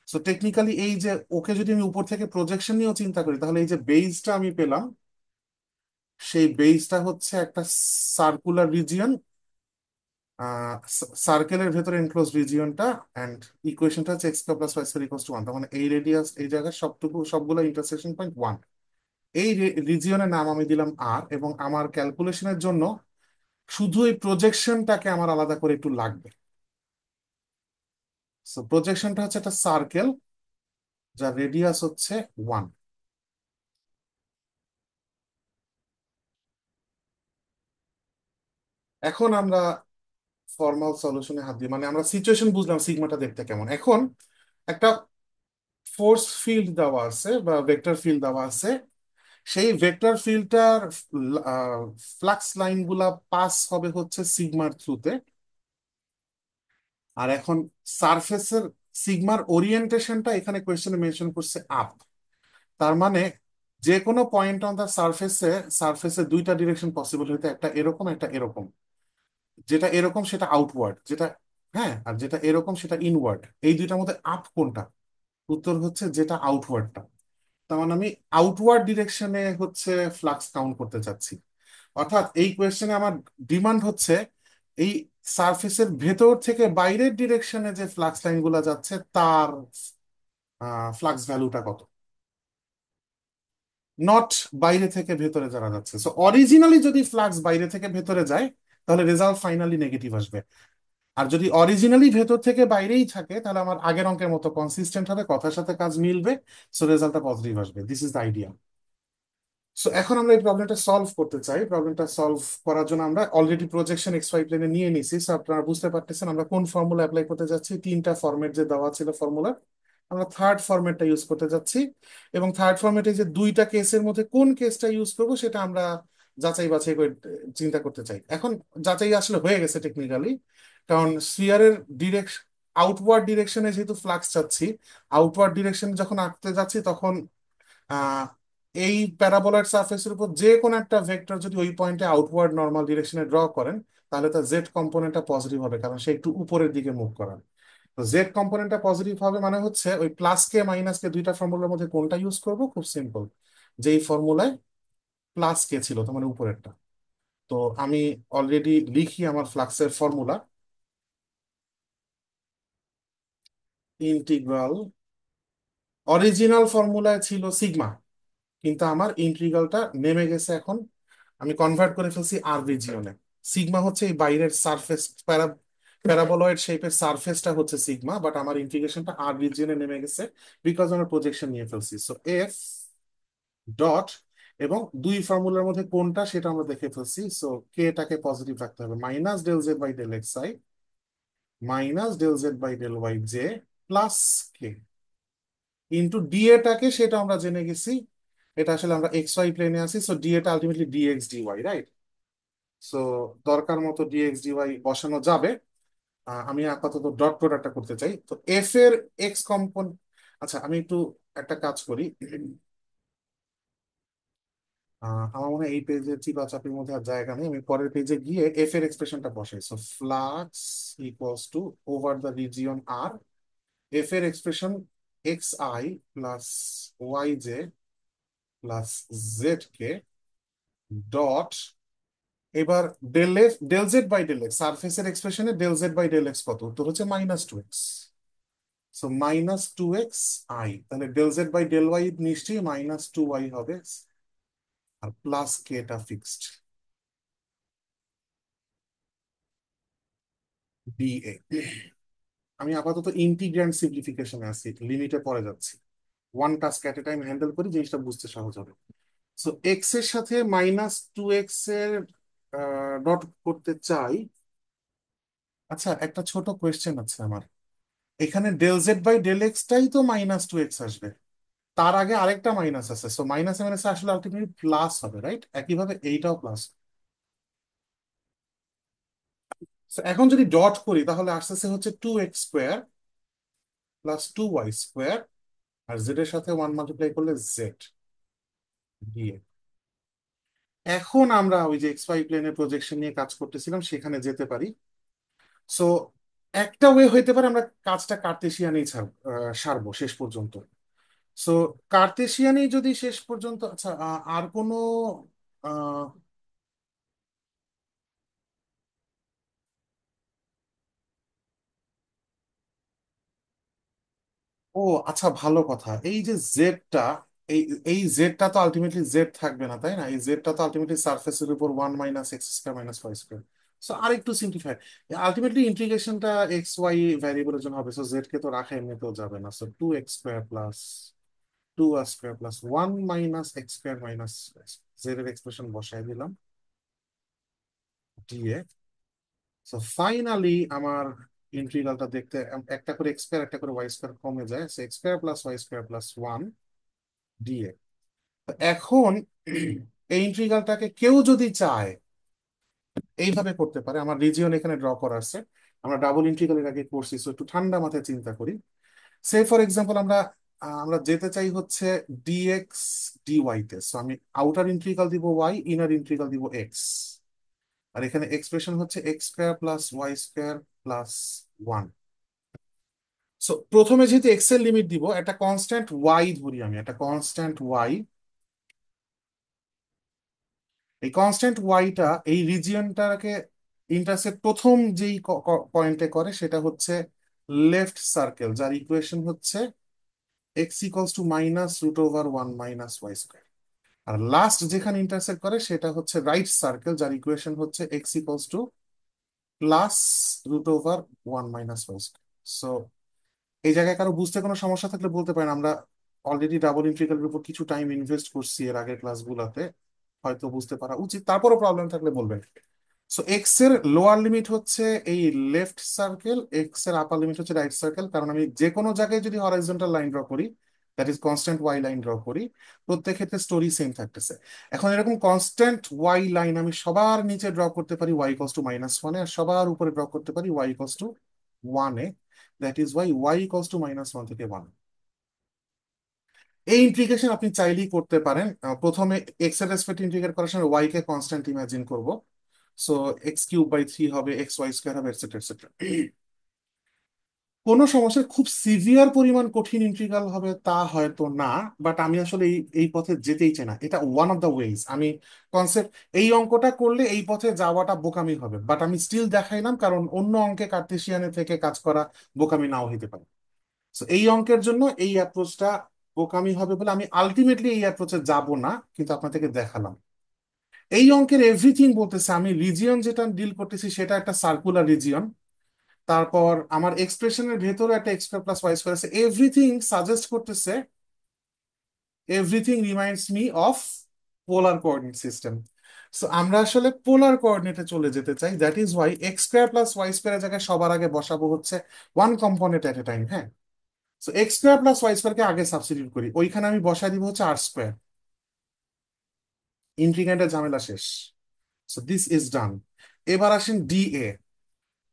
So technically এই যে ওকে যদি আমি উপর থেকে প্রজেকশন নিয়েও চিন্তা করি, তাহলে এই যে বেসটা আমি পেলাম, সেই বেসটা হচ্ছে একটা সার্কুলার রিজিয়ন, সার্কেলের ভেতরে এনক্লোজ রিজিয়নটা। অ্যান্ড ইকুয়েশনটা হচ্ছে x square plus Y square equals to 1। তার মানে এই রেডিয়াস, এই জায়গায় সবগুলো ইন্টারসেকশন পয়েন্ট 1। এই রিজিয়নের নাম আমি দিলাম আর, এবং আমার ক্যালকুলেশনের জন্য শুধু এই প্রজেকশনটাকে আমার আলাদা করে একটু লাগবে। সো প্রজেকশনটা হচ্ছে একটা সার্কেল যার রেডিয়াস হচ্ছে 1। এখন আমরা ফর্মাল সলিউশনে হাত দিই, মানে আমরা সিচুয়েশন বুঝলাম সিগমাটা দেখতে কেমন। এখন একটা ফোর্স ফিল্ড দেওয়া আছে বা ভেক্টর ফিল্ড দেওয়া আছে, সেই ভেক্টর ফিল্ডটার ফ্লাক্স লাইন গুলা পাস হবে হচ্ছে সিগমার থ্রুতে। আর এখন সারফেসের সিগমার ওরিয়েন্টেশনটা এখানে কোয়েশ্চেনে মেনশন করছে আপ। তার মানে যে কোনো পয়েন্ট অন দা সারফেসে দুইটা ডিরেকশন পসিবল হইতে, একটা এরকম একটা এরকম। যেটা এরকম সেটা আউটওয়ার্ড, যেটা, হ্যাঁ, আর যেটা এরকম সেটা ইনওয়ার্ড। এই দুইটার মধ্যে আপ কোনটা? উত্তর হচ্ছে যেটা আউটওয়ার্ডটা। তার মানে আমি আউটওয়ার্ড ডিরেকশনে হচ্ছে ফ্লাক্স কাউন্ট করতে চাচ্ছি। অর্থাৎ এই কোয়েশ্চেনে আমার ডিমান্ড হচ্ছে এই সারফেসের ভেতর থেকে বাইরের ডিরেকশনে যে ফ্লাক্স লাইন গুলা যাচ্ছে, তার ফ্লাক্স ভ্যালুটা কত, নট বাইরে থেকে ভেতরে যারা যাচ্ছে। সো অরিজিনালি যদি ফ্লাক্স বাইরে থেকে ভেতরে যায়, তাহলে রেজাল্ট ফাইনালি নেগেটিভ আসবে। আর যদি অরিজিনালি ভেতর থেকে বাইরেই থাকে, তাহলে আমার আগের অঙ্কের মতো কনসিস্টেন্ট হবে, কথার সাথে কাজ মিলবে। সো রেজাল্টটা পজিটিভ আসবে। This is the idea. So এখন আমরা এই প্রবলেমটা সলভ করতে চাই। প্রবলেমটা সলভ করার জন্য আমরা অলরেডি প্রজেকশন এক্স ওয়াই প্লেনে নিয়ে নিছি। সো আপনারা বুঝতে পারতেছেন আমরা কোন ফর্মুলা অ্যাপ্লাই করতে যাচ্ছি। তিনটা ফরম্যাট যে দেওয়া ছিল ফর্মুলা, আমরা থার্ড ফরম্যাটটা ইউজ করতে যাচ্ছি। এবং থার্ড ফরম্যাটে যে দুইটা কেসের মধ্যে কোন কেসটা ইউজ করব, সেটা আমরা যাচাই বাছাই করে চিন্তা করতে চাই। এখন যাচাই আসলে হয়ে গেছে টেকনিক্যালি, কারণ স্ফিয়ারের ডিরেকশন, আউটওয়ার্ড ডিরেকশনে যেহেতু ফ্লাক্স চাচ্ছি, আউটওয়ার্ড ডিরেকশন যখন আঁকতে যাচ্ছি, তখন আহ এই প্যারাবোলয়েড সারফেসের উপর যে কোনো একটা ভেক্টর যদি ওই পয়েন্টে আউটওয়ার্ড নর্মাল ডিরেকশনে ড্র করেন, তাহলে তার জেড কম্পোনেন্টটা পজিটিভ হবে, কারণ সে একটু উপরের দিকে মুভ করান। তো জেড কম্পোনেন্টটা পজিটিভ হবে মানে হচ্ছে ওই প্লাস কে মাইনাস কে দুইটা ফর্মুলার মধ্যে কোনটা ইউজ করব? খুব সিম্পল, যেই ফর্মুলায় প্লাস কে ছিল, তার মানে উপরেরটা। তো আমি অলরেডি লিখি আমার ফ্লাক্সের ফর্মুলা। ইন্টিগ্রাল, অরিজিনাল ফর্মুলায় ছিল সিগমা, কিন্তু আমার ইন্টিগ্রালটা নেমে গেছে এখন, আমি কনভার্ট করে ফেলছি আর রিজিয়নে। সিগমা হচ্ছে এই বাইরের সারফেস, প্যারাবোলয়েড শেপের সারফেসটা হচ্ছে সিগমা, বাট আমার ইন্টিগ্রেশনটা আর রিজিয়নে নেমে গেছে, বিকজ আমরা প্রজেকশন নিয়ে ফেলছি। সো এফ ডট, এবং দুই ফর্মুলার মধ্যে কোনটা সেটা আমরা দেখে ফেলছি। সো কে টাকে পজিটিভ রাখতে হবে, minus del Z by del x i minus del Z by del y j plus k into d a টাকে, সেটা আমরা জেনে গেছি, এটা আসলে আমরা এক্স ওয়াই প্লেনে আছি। সো ডিএ টা ultimately d x d y, right? So দরকার মতো ডিএক্স ডিওয়াই বসানো যাবে। আমি আপাতত ডট প্রোডাক্টটা করতে চাই। তো এফ এর এক্স কম্পোনেন্ট, আচ্ছা আমি একটু একটা কাজ করি। আমার মনে হয় এই পেজে চিপাচাপির মধ্যে আর জায়গা নেই, আমি পরের পেজে গিয়ে এফ এর এক্সপ্রেশনটা বসাই। So flux equals to over the region আর এফ এর expression x i plus y j plus z k dot, এবার del Z by del x, সারফেসের এক্সপ্রেশনে del Z by del x কত, উত্তর হচ্ছে -2x। সো -2x আই, তাহলে del Z by del y নিশ্চয়ই -2y হবে, আর প্লাস কে এটা ফিক্সড, ডিএ। আমি আপাতত ইন্টিগ্র্যান্ড সিম্পলিফিকেশনে আছি, লিমিটে পরে যাচ্ছি, ওয়ান টাস্ক এট এ টাইম হ্যান্ডেল করি, জিনিসটা বুঝতে সহজ হবে। সো এক্স এর সাথে -2x এর ডট করতে চাই। আচ্ছা, একটা ছোট কোয়েশ্চেন আছে আমার, এখানে ডেল জেড বাই ডেল এক্সটাই তো -2x আসবে, তার আগে আরেকটা মাইনাস আছে, সো মাইনাস মাইনাস আসলে আলটিমেটলি প্লাস হবে, রাইট? একইভাবে এইটাও প্লাস। এখন যদি ডট করি তাহলে আসতেছে হচ্ছে 2x² প্লাস 2y² আর জেড এর সাথে 1 মাল্টিপ্লাই করলে জেড দিয়ে। এখন আমরা ওই যে এক্স ওয়াই প্লেনের প্রজেকশন নিয়ে কাজ করতেছিলাম, সেখানে যেতে পারি। সো একটা ওয়ে হইতে পারে আমরা কাজটা কার্তেশিয়ানেই সারবো শেষ পর্যন্ত। সো কার্তেশিয়ানেই যদি শেষ পর্যন্ত, আচ্ছা আর কোনো আহ, ও আচ্ছা, ভালো কথা, এই যে জেডটা, এই এই জেডটা তো আলটিমেটলি জেড থাকবে না, তাই না? এই জেডটা তো আলটিমেটলি সারফেসের উপর 1 - x² - y²। সো আর একটু সিম্পলিফাই, আলটিমেটলি ইন্টিগ্রেশনটা এক্স ওয়াই ভ্যারিয়েবলের জন্য হবে, সো জেড কে তো রাখা এমনিতেও যাবে না, so 2x² plus 2r² plus 1 - x² Z এর এক্সপ্রেশন বসাই দিলাম দিয়ে। সো ফাইনালি আমার ইন্টিগ্রালটা দেখতে একটা করে এক্স স্কোয়ার একটা করে ওয়াই স্কোয়ার কমে যায়, so x² plus Y square plus 1 দিয়ে। এখন এই ইন্টিগ্রালটাকে কেউ যদি চায় এইভাবে করতে পারে, আমার রিজিয়ন এখানে ড্র করা আছে, আমরা ডাবল ইন্টিগ্রালের আগে করছি, সো একটু ঠান্ডা মাথায় চিন্তা করি। সে ফর এক্সাম্পল আমরা আমরা যেতে চাই হচ্ছে ডিএক্স ডিওয়াই তে, সো আমি আউটার ইন্টিগ্রাল দিব ওয়াই, ইনার ইন্টিগ্রাল দিব এক্স, আর এখানে এক্সপ্রেশন হচ্ছে x² প্লাস ওয়াই² প্লাস 1। সো প্রথমে যেহেতু এক্স এর লিমিট দিব, একটা কনস্ট্যান্ট ওয়াই ধরি, আমি একটা কনস্ট্যান্ট ওয়াই, এই কনস্ট্যান্ট ওয়াইটা এই রিজিয়নটাকে ইন্টারসেক্ট প্রথম যেই পয়েন্টে করে সেটা হচ্ছে লেফট সার্কেল, যার ইকুয়েশন হচ্ছে x = -√1 - y²। আর লাস্ট যেখানে ইন্টারসেক্ট করে সেটা হচ্ছে রাইট সার্কেল, যার ইকুয়েশন হচ্ছে x = +√1 - y²। সো এই জায়গায় কারো বুঝতে কোনো সমস্যা থাকলে বলতে পারেন, আমরা অলরেডি ডাবল ইন্টিগ্রালের উপর কিছু টাইম ইনভেস্ট করছি এর আগের ক্লাসগুলোতে, হয়তো বুঝতে পারা উচিত, তারপরও প্রবলেম থাকলে বলবেন। সো এক্স এর লোয়ার লিমিট হচ্ছে এই লেফট সার্কেল, এক্স এর আপার লিমিট হচ্ছে রাইট সার্কেল, কারণ আমি যে কোনো জায়গায় যদি হরাইজন্টাল লাইন ড্র করি, that is constant y line draw করি, প্রত্যেক ক্ষেত্রে স্টোরি সেম থাকতেছে। এখন এরকম কনস্ট্যান্ট ওয়াই লাইন আমি সবার নিচে ড্র করতে পারি y = -1, আর সবার উপরে ড্র করতে পারি y = 1, দ্যাট ইজ y = -1 থেকে 1। এই ইন্টিগ্রেশন আপনি চাইলেই করতে পারেন। প্রথমে এক্স এর রেসপেক্ট ইন্টিগ্রেট করার সময় ওয়াই কে কনস্ট্যান্ট ইমাজিন করব, সো x³ / 3 হবে, xy² হবে, এটসেট্রা এটসেট্রা। কোনো সমস্যা, খুব সিভিয়ার পরিমাণ কঠিন ইন্টিগ্রাল হবে তা হয়তো না, বাট আমি আসলে এই এই পথে যেতেই চাই না, এটা ওয়ান অফ দ্য ওয়েজ। আমি কনসেপ্ট, এই অঙ্কটা করলে এই পথে যাওয়াটা বোকামি হবে, বাট আমি স্টিল দেখাইলাম, কারণ অন্য অঙ্কে কার্তেশিয়ানে থেকে কাজ করা বোকামি নাও হইতে পারে। So এই অঙ্কের জন্য এই অ্যাপ্রোচটা বোকামি হবে বলে আমি আলটিমেটলি এই অ্যাপ্রোচে যাব না, কিন্তু আপনাদেরকে দেখালাম। এই অঙ্কের এভরিথিং বলতেছে, আমি রিজিয়ন যেটা ডিল করতেছি সেটা একটা সার্কুলার রিজিয়ন, তারপর আমার এক্সপ্রেশনের ভেতরে একটা x² + y² আছে, এভরিথিং সাজেস্ট করতেছে, everything reminds me of polar coordinate system. So আমরা আসলে পোলার কোঅর্ডিনেটে চলে যেতে চাই, that is Y x² + y² এর জায়গায় সবার আগে বসাবো হচ্ছে ওয়ান কম্পোনেন্ট এট এ টাইম, হ্যাঁ। সো x² + y² কে আগে সাবস্টিটিউট করি, ওইখানে আমি বসাই দিব হচ্ছে r², ইন্টিগ্রেন্ডের ঝামেলা শেষ। So this is done. এবার আসেন ডিএ।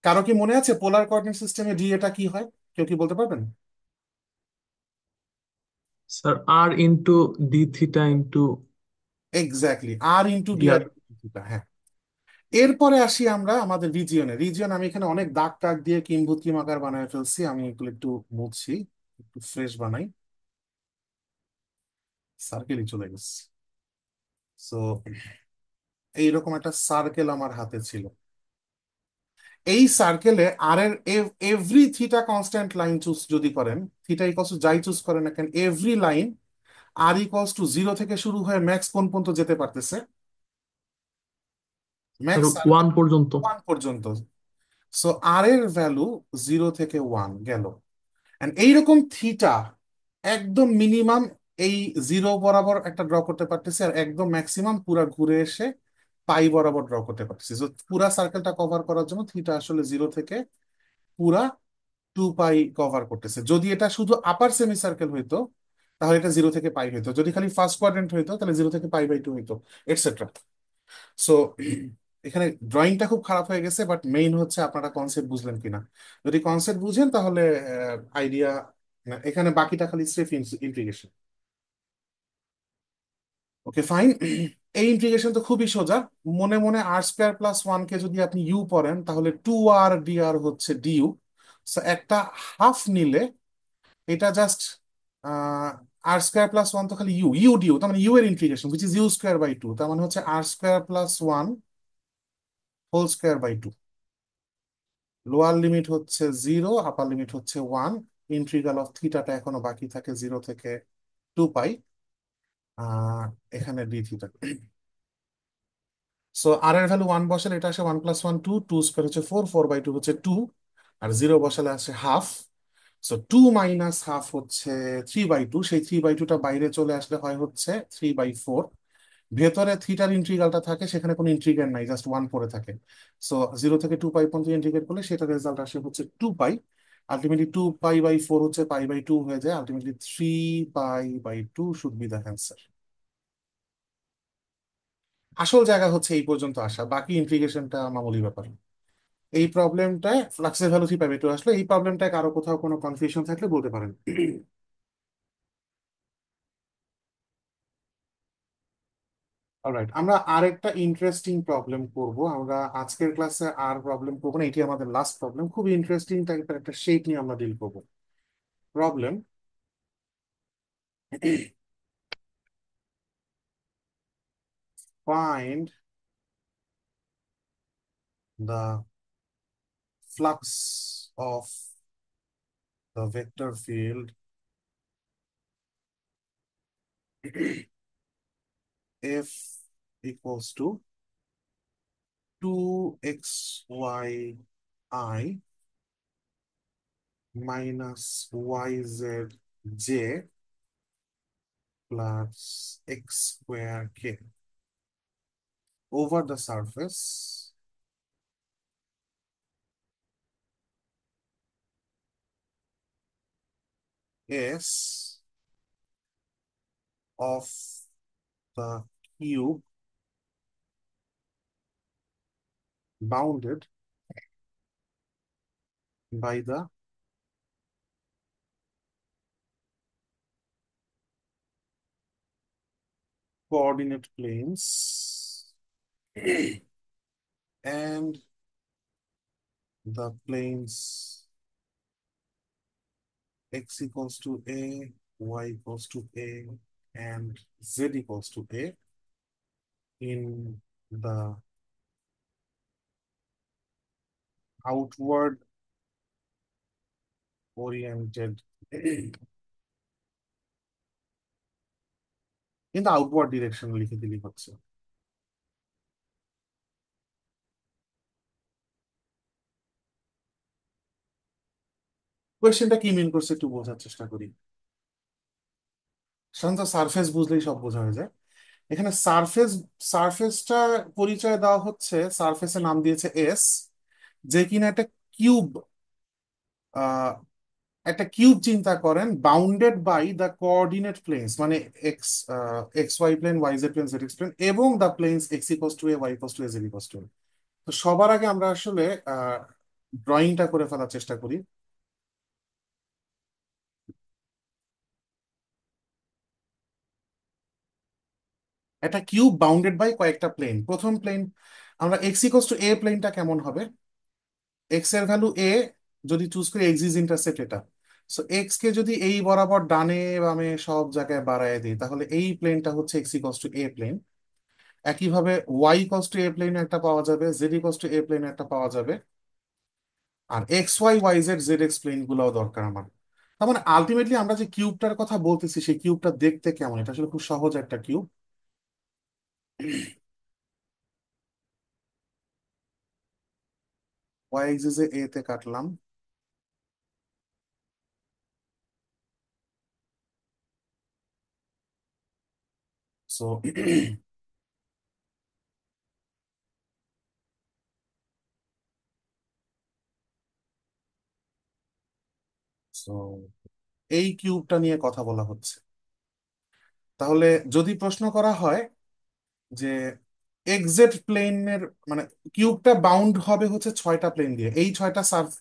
কারো কি মনে আছে পোলার কোঅর্ডিনেট সিস্টেমে ডিএটা কি হয়? কেউ কি বলতে পারবেন? স্যার r × d θ × এক্স্যাক্টলি, আর ইন্টু ডি আর। dr। হ্যাঁ, এরপরে আসি আমরা আমাদের রিজিয়নে। রিজিয়ন আমি এখানে অনেক দাগ টাগ দিয়ে কিম্ভূত কিমাকার বানায় ফেলছি, আমি এগুলো একটু মুছছি, একটু ফ্রেশ বানাই। সার্কেলই চলে গেছে। সো এইরকম একটা সার্কেল আমার হাতে ছিল। এই সার্কেলে আর এর every theta constant line choose যদি করেন, থিটা ইকলস টু যাই চুজ করেন না কেন, every line r equals to zero থেকে শুরু হয়ে ম্যাক্স কোন পর্যন্ত যেতে পারতেছে, ম্যাক্স ওয়ান পর্যন্ত। ওয়ান পর্যন্ত। সো আর এর ভ্যালু জিরো থেকে ওয়ান গেল। এন্ড এইরকম থিটা একদম মিনিমাম এই জিরো বরাবর একটা ড্র করতে পারতেছি, আর একদম ম্যাক্সিমাম পুরা ঘুরে এসে পাই বরাবর ড্র করতে পারতেছি। তো পুরা সার্কেলটা কভার করার জন্য থিটা আসলে জিরো থেকে পুরা 2 পাই কভার করতেছে। যদি এটা শুধু আপার সেমি সার্কেল হইতো তাহলে এটা জিরো থেকে পাই হইতো, যদি খালি ফার্স্ট কোয়াড্রেন্ট হইতো তাহলে জিরো থেকে পাই/2 হইতো, এটসেট্রা। সো এখানে ড্রয়িংটা খুব খারাপ হয়ে গেছে, বাট মেইন হচ্ছে আপনারা কনসেপ্ট বুঝলেন কিনা। যদি কনসেপ্ট বুঝেন তাহলে আইডিয়া, এখানে বাকিটা খালি স্রেফ ইন্টিগ্রেশন। Okay fine. এই ইন্টিগ্রেশন তো খুবই সোজা। মনে মনে r² + 1 কে যদি আপনি ইউ পড়েন তাহলে 2r dr হচ্ছে ডিইউ। একটা হাফ নিলে এটা জাস্ট r² + 1 তো খালি ইউ, ইউ ডিউ, তার মানে ইউ এর ইন্টিগ্রেশন উইচ ইজ u²/2, তার মানে হচ্ছে r² + 1 whole square by 2। Lower limit হচ্ছে জিরো, আপার লিমিট হচ্ছে ওয়ান। ইন্টিগ্রাল অফ থিটাটা এখনো বাকি থাকে 0 থেকে 2 পাই। আহ এখানে ডি থিটা। সো আর এর ভ্যালু ওয়ান বসালে এটা আসে 1 + 1 2, 2² হচ্ছে 4, 4/2 হচ্ছে 2, আর জিরো বসালে আসে হাফ। সো 2 - হাফ হচ্ছে 3/2, সেই 3/2টা বাইরে চলে আসলে হয় হচ্ছে 3/4। ভেতরে থিটার ইন্টিগ্রালটা থাকে, সেখানে কোনো ইন্টিগ্রাল নাই, জাস্ট ওয়ান পড়ে থাকে। সো 0 থেকে 2 পাই পর্যন্ত ইন্টিগ্রেট করলে সেটা রেজাল্ট আসে হচ্ছে 2 পাই। আলটিমেটলি 2 পাই/4 হচ্ছে পাই/2 হয়ে যায়, আলটিমেটলি 3 পাই/2 শুড বি দ্য অ্যান্সার। আসল জায়গা হচ্ছে এই পর্যন্ত আসা, বাকি ইন্টিগ্রেশনটা মামুলি ব্যাপার। এই প্রবলেমটায় ফ্লাক্সের ভ্যালু 3 পাই/2 আসলে, এই প্রবলেমটায় কারো কোথাও কোনো কনফিউশন থাকলে বলতে পারেন। অলরাইট, আমরা আরেকটা ইন্টারেস্টিং প্রবলেম করব। আমরা আজকের ক্লাসে আর প্রবলেম করবো না, এটি আমাদের লাস্ট প্রবলেম। খুব ইন্টারেস্টিং টাইপের একটা শেপ নিয়ে আমরা ডিল করব। Problem: find the flux of the vector field f equals to 2xy I minus yz j plus x square k over the surface S of the cube bounded by the coordinate planes and the planes x equals to a, y equals to a, and z equals to a in the outward oriented in the outward direction লিখে দিলেই হচ্ছে। কোয়েশ্চেনটা কি মিন করছে একটু বোঝার চেষ্টা করি। সাধারণত সারফেস বুঝলেই সব বোঝা হয়ে যায়। এখানে সারফেসটা পরিচয় দেওয়া হচ্ছে, সারফেসের নাম দিয়েছে এস, যে কিনা আহ একটা কিউব চিন্তা করেন, bounded by the coordinate planes, মানে x XY plane, YZ plane, ZX plane, এবং the planes x equals to a, y equals to a, z equals to a. তো সবার আগে আমরা আসলে ড্রয়িংটা করে ফেলার চেষ্টা করি। একটা কিউব বাউন্ডেড বাই কয়েকটা প্লেন। প্রথম প্লেন আমরা এক্স ইকোয়াস টু এ প্লেনটা কেমন হবে? এক্স এর ভ্যালু এ, যদি চুজ করি এক্স ইজ ইন্টারসেপ্ট এটা, সো এক্স কে যদি এই বরাবর ডানে বামে সব জায়গায় বাড়ায় দিই, তাহলে এই প্লেনটা হচ্ছে x equals to a plane. একইভাবে y equals to a plane একটা পাওয়া যাবে, z equals to a plane একটা পাওয়া যাবে, আর x y y z z x plane গুলোও দরকার আমার। তার মানে আলটিমেটলি আমরা যে কিউবটার কথা বলতেছি সেই কিউবটা দেখতে কেমন, এটা আসলে খুব সহজ একটা কিউব। ওয়াই এক্সিস এ তে কাটলাম। সো সো এই কিউবটা নিয়ে কথা বলা হচ্ছে। তাহলে যদি প্রশ্ন করা হয় যে এক্সেট প্লেনের মানে কিউবটা বাউন্ড হবে হচ্ছে ছয়টা প্লেন দিয়ে, এই ছয়টা সার্ফ,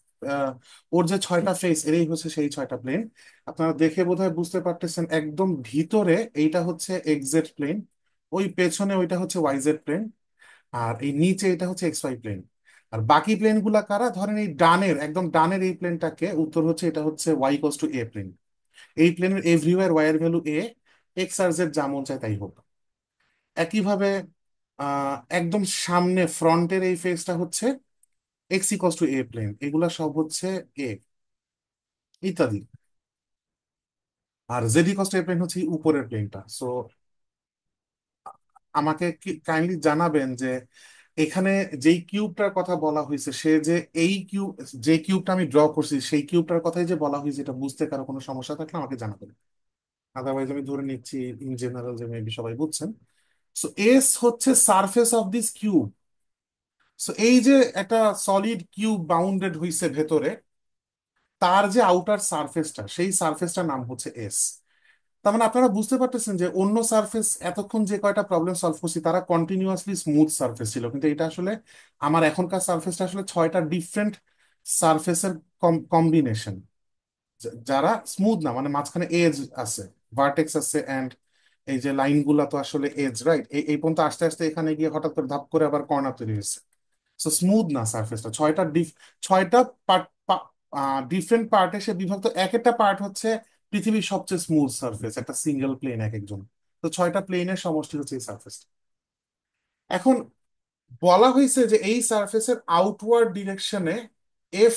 ওর যে ছয়টা ফেস এরই হচ্ছে সেই ছয়টা প্লেন। আপনারা দেখে বোধহয় বুঝতে পারতেছেন একদম ভিতরে এইটা হচ্ছে এক্সেট প্লেন, ওই পেছনে ওইটা হচ্ছে ওয়াইজেড প্লেন, আর এই নিচে এটা হচ্ছে এক্স ওয়াই প্লেন। আর বাকি প্লেন গুলা কারা? ধরেন এই ডানের, একদম ডানের এই প্লেনটাকে উত্তর হচ্ছে এটা হচ্ছে y equals to a plane. এই প্লেনের এভরিওয়্যার ওয়াই এর ভ্যালু এ, এক্স আর জেড যা মন চায় তাই হোক। একইভাবে একদম সামনে ফ্রন্টের এই ফেসটা হচ্ছে x equals to a plane, এগুলা সব হচ্ছে এ, ইত্যাদি। আর z equals to a plane হচ্ছে এই উপরের প্লেনটা। সো আমাকে কি কাইন্ডলি জানাবেন যে এখানে যেই কিউবটার কথা বলা হয়েছে সে যে এই কিউব, যে কিউবটা আমি ড্র করছি সেই কিউবটার কথাই যে বলা হয়েছে, এটা বুঝতে কারো কোনো সমস্যা থাকলে আমাকে জানাবেন। আদারওয়াইজ আমি ধরে নিচ্ছি ইন জেনারেল যে মেবি সবাই বুঝছেন। সো এস হচ্ছে surface of this cube. So এই যে একটা সলিড কিউব বাউন্ডেড হইছে ভেতরে, তার যে আউটার সারফেসটা সেই সারফেসটার নাম হচ্ছে এস। তার মানে আপনারা বুঝতে পারতেছেন যে অন্য সারফেস এতক্ষণ যে কয়টা প্রবলেম সলভ করছি তারা কন্টিনিউয়াসলি স্মুথ সারফেস ছিল, কিন্তু এটা আসলে আমার এখনকার সারফেসটা আসলে ছয়টা ডিফারেন্ট সারফেসের কম্বিনেশন, যারা স্মুথ না, মানে মাঝখানে এজ আছে, ভার্টেক্স আছে, এন্ড এই যে লাইন গুলা তো আসলে এজ, রাইট? এই পর্যন্ত আস্তে আস্তে এখানে গিয়ে হঠাৎ করে ধাপ করে আবার কর্নার তৈরি হয়েছে। সো স্মুথ না সারফেসটা, ছয়টা পার্ট, ডিফারেন্ট পার্টে সে বিভক্ত, এক একটা পার্ট হচ্ছে পৃথিবীর সবচেয়ে স্মুথ সারফেস, একটা সিঙ্গেল প্লেন এক একজন। তো ছয়টা প্লেনের সমষ্টি হচ্ছে এই সারফেসটা। এখন বলা হয়েছে যে এই সারফেসের আউটওয়ার্ড ডিরেকশনে এফ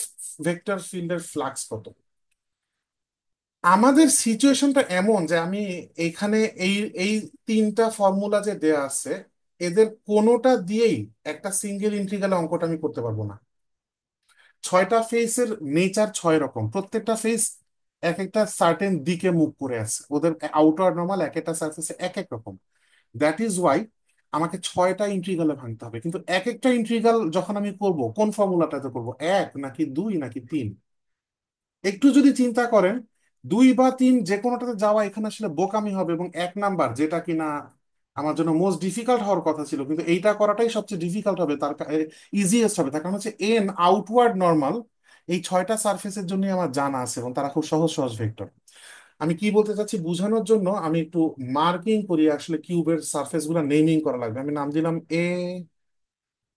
ভেক্টর ফিল্ডের ফ্লাক্স কত। আমাদের সিচুয়েশনটা এমন যে আমি এখানে এই এই তিনটা ফর্মুলা যে দেয়া আছে এদের কোনোটা দিয়েই একটা সিঙ্গেল ইন্টিগ্রাল অঙ্কটা আমি করতে পারবো না। ছয়টা ফেসের নেচার ছয় রকম, প্রত্যেকটা ফেস এক একটা সার্টেন দিকে মুভ করে আছে, ওদের আউটার নর্মাল এক একটা সার্ফেসে এক এক রকম। দ্যাট ইজ ওয়াই আমাকে ছয়টা ইন্টিগ্রালে ভাঙতে হবে, কিন্তু এক একটা ইন্টিগ্রাল যখন আমি করব কোন ফর্মুলাটাতে করব, এক নাকি দুই নাকি তিন? একটু যদি চিন্তা করেন, দুই বা তিন যে কোনোটাতে যাওয়া এখানে আসলে বোকামি হবে, এবং এক নাম্বার যেটা কিনা আমার জন্য মোস্ট ডিফিকাল্ট হওয়ার কথা ছিল কিন্তু এইটা করাটাই সবচেয়ে ডিফিকাল্ট হবে, তার ইজিয়েস্ট হবে, তার কারণ হচ্ছে এন আউটওয়ার্ড নর্মাল এই ছয়টা সারফেসের জন্য আমার জানা আছে এবং তারা খুব সহজ সহজ ভেক্টর। আমি কি বলতে চাচ্ছি বোঝানোর জন্য আমি একটু মার্কিং করি, আসলে কিউবের সারফেস গুলো নেমিং করা লাগবে। আমি নাম দিলাম এ,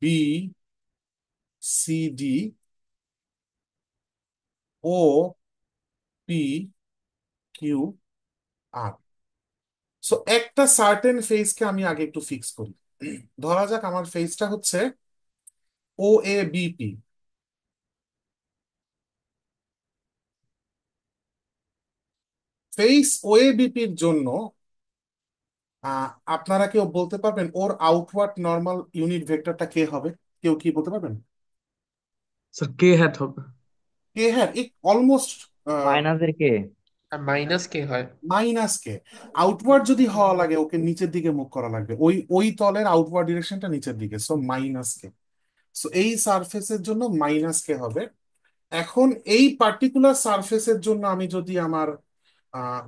বি, সি, ডি, ও, পি, কিউ, আর। সো একটা সার্টেন ফেজকে আমি আগে একটু ফিক্স করি। ধরা যাক আমার ফেজটা হচ্ছে ও এ বিপি। ফেজ ও এ বিপির জন্য আপনারা কেউ বলতে পারবেন ওর আউটওয়ার্ড নর্মাল ইউনিট ভেক্টরটা কে হবে? কেউ কি বলতে পারবেন? স্যার কে হ্যাট হবে। কে, হ্যাঁ, অলমোস্ট মাইনাসের কে? আর মাইনাস কে হয়? মাইনাস কে। আউটওয়ার্ড যদি হওয়া লাগে ওকে নিচের দিকে মুভ করা লাগবে, ওই ওই তলের আউটওয়ার্ড ডিরেকশনটা নিচের দিকে, সো মাইনাস কে। সো এই সারফেসের জন্য মাইনাস কে হবে। এখন এই পার্টিকুলার সারফেসের জন্য আমি যদি আমার আহ,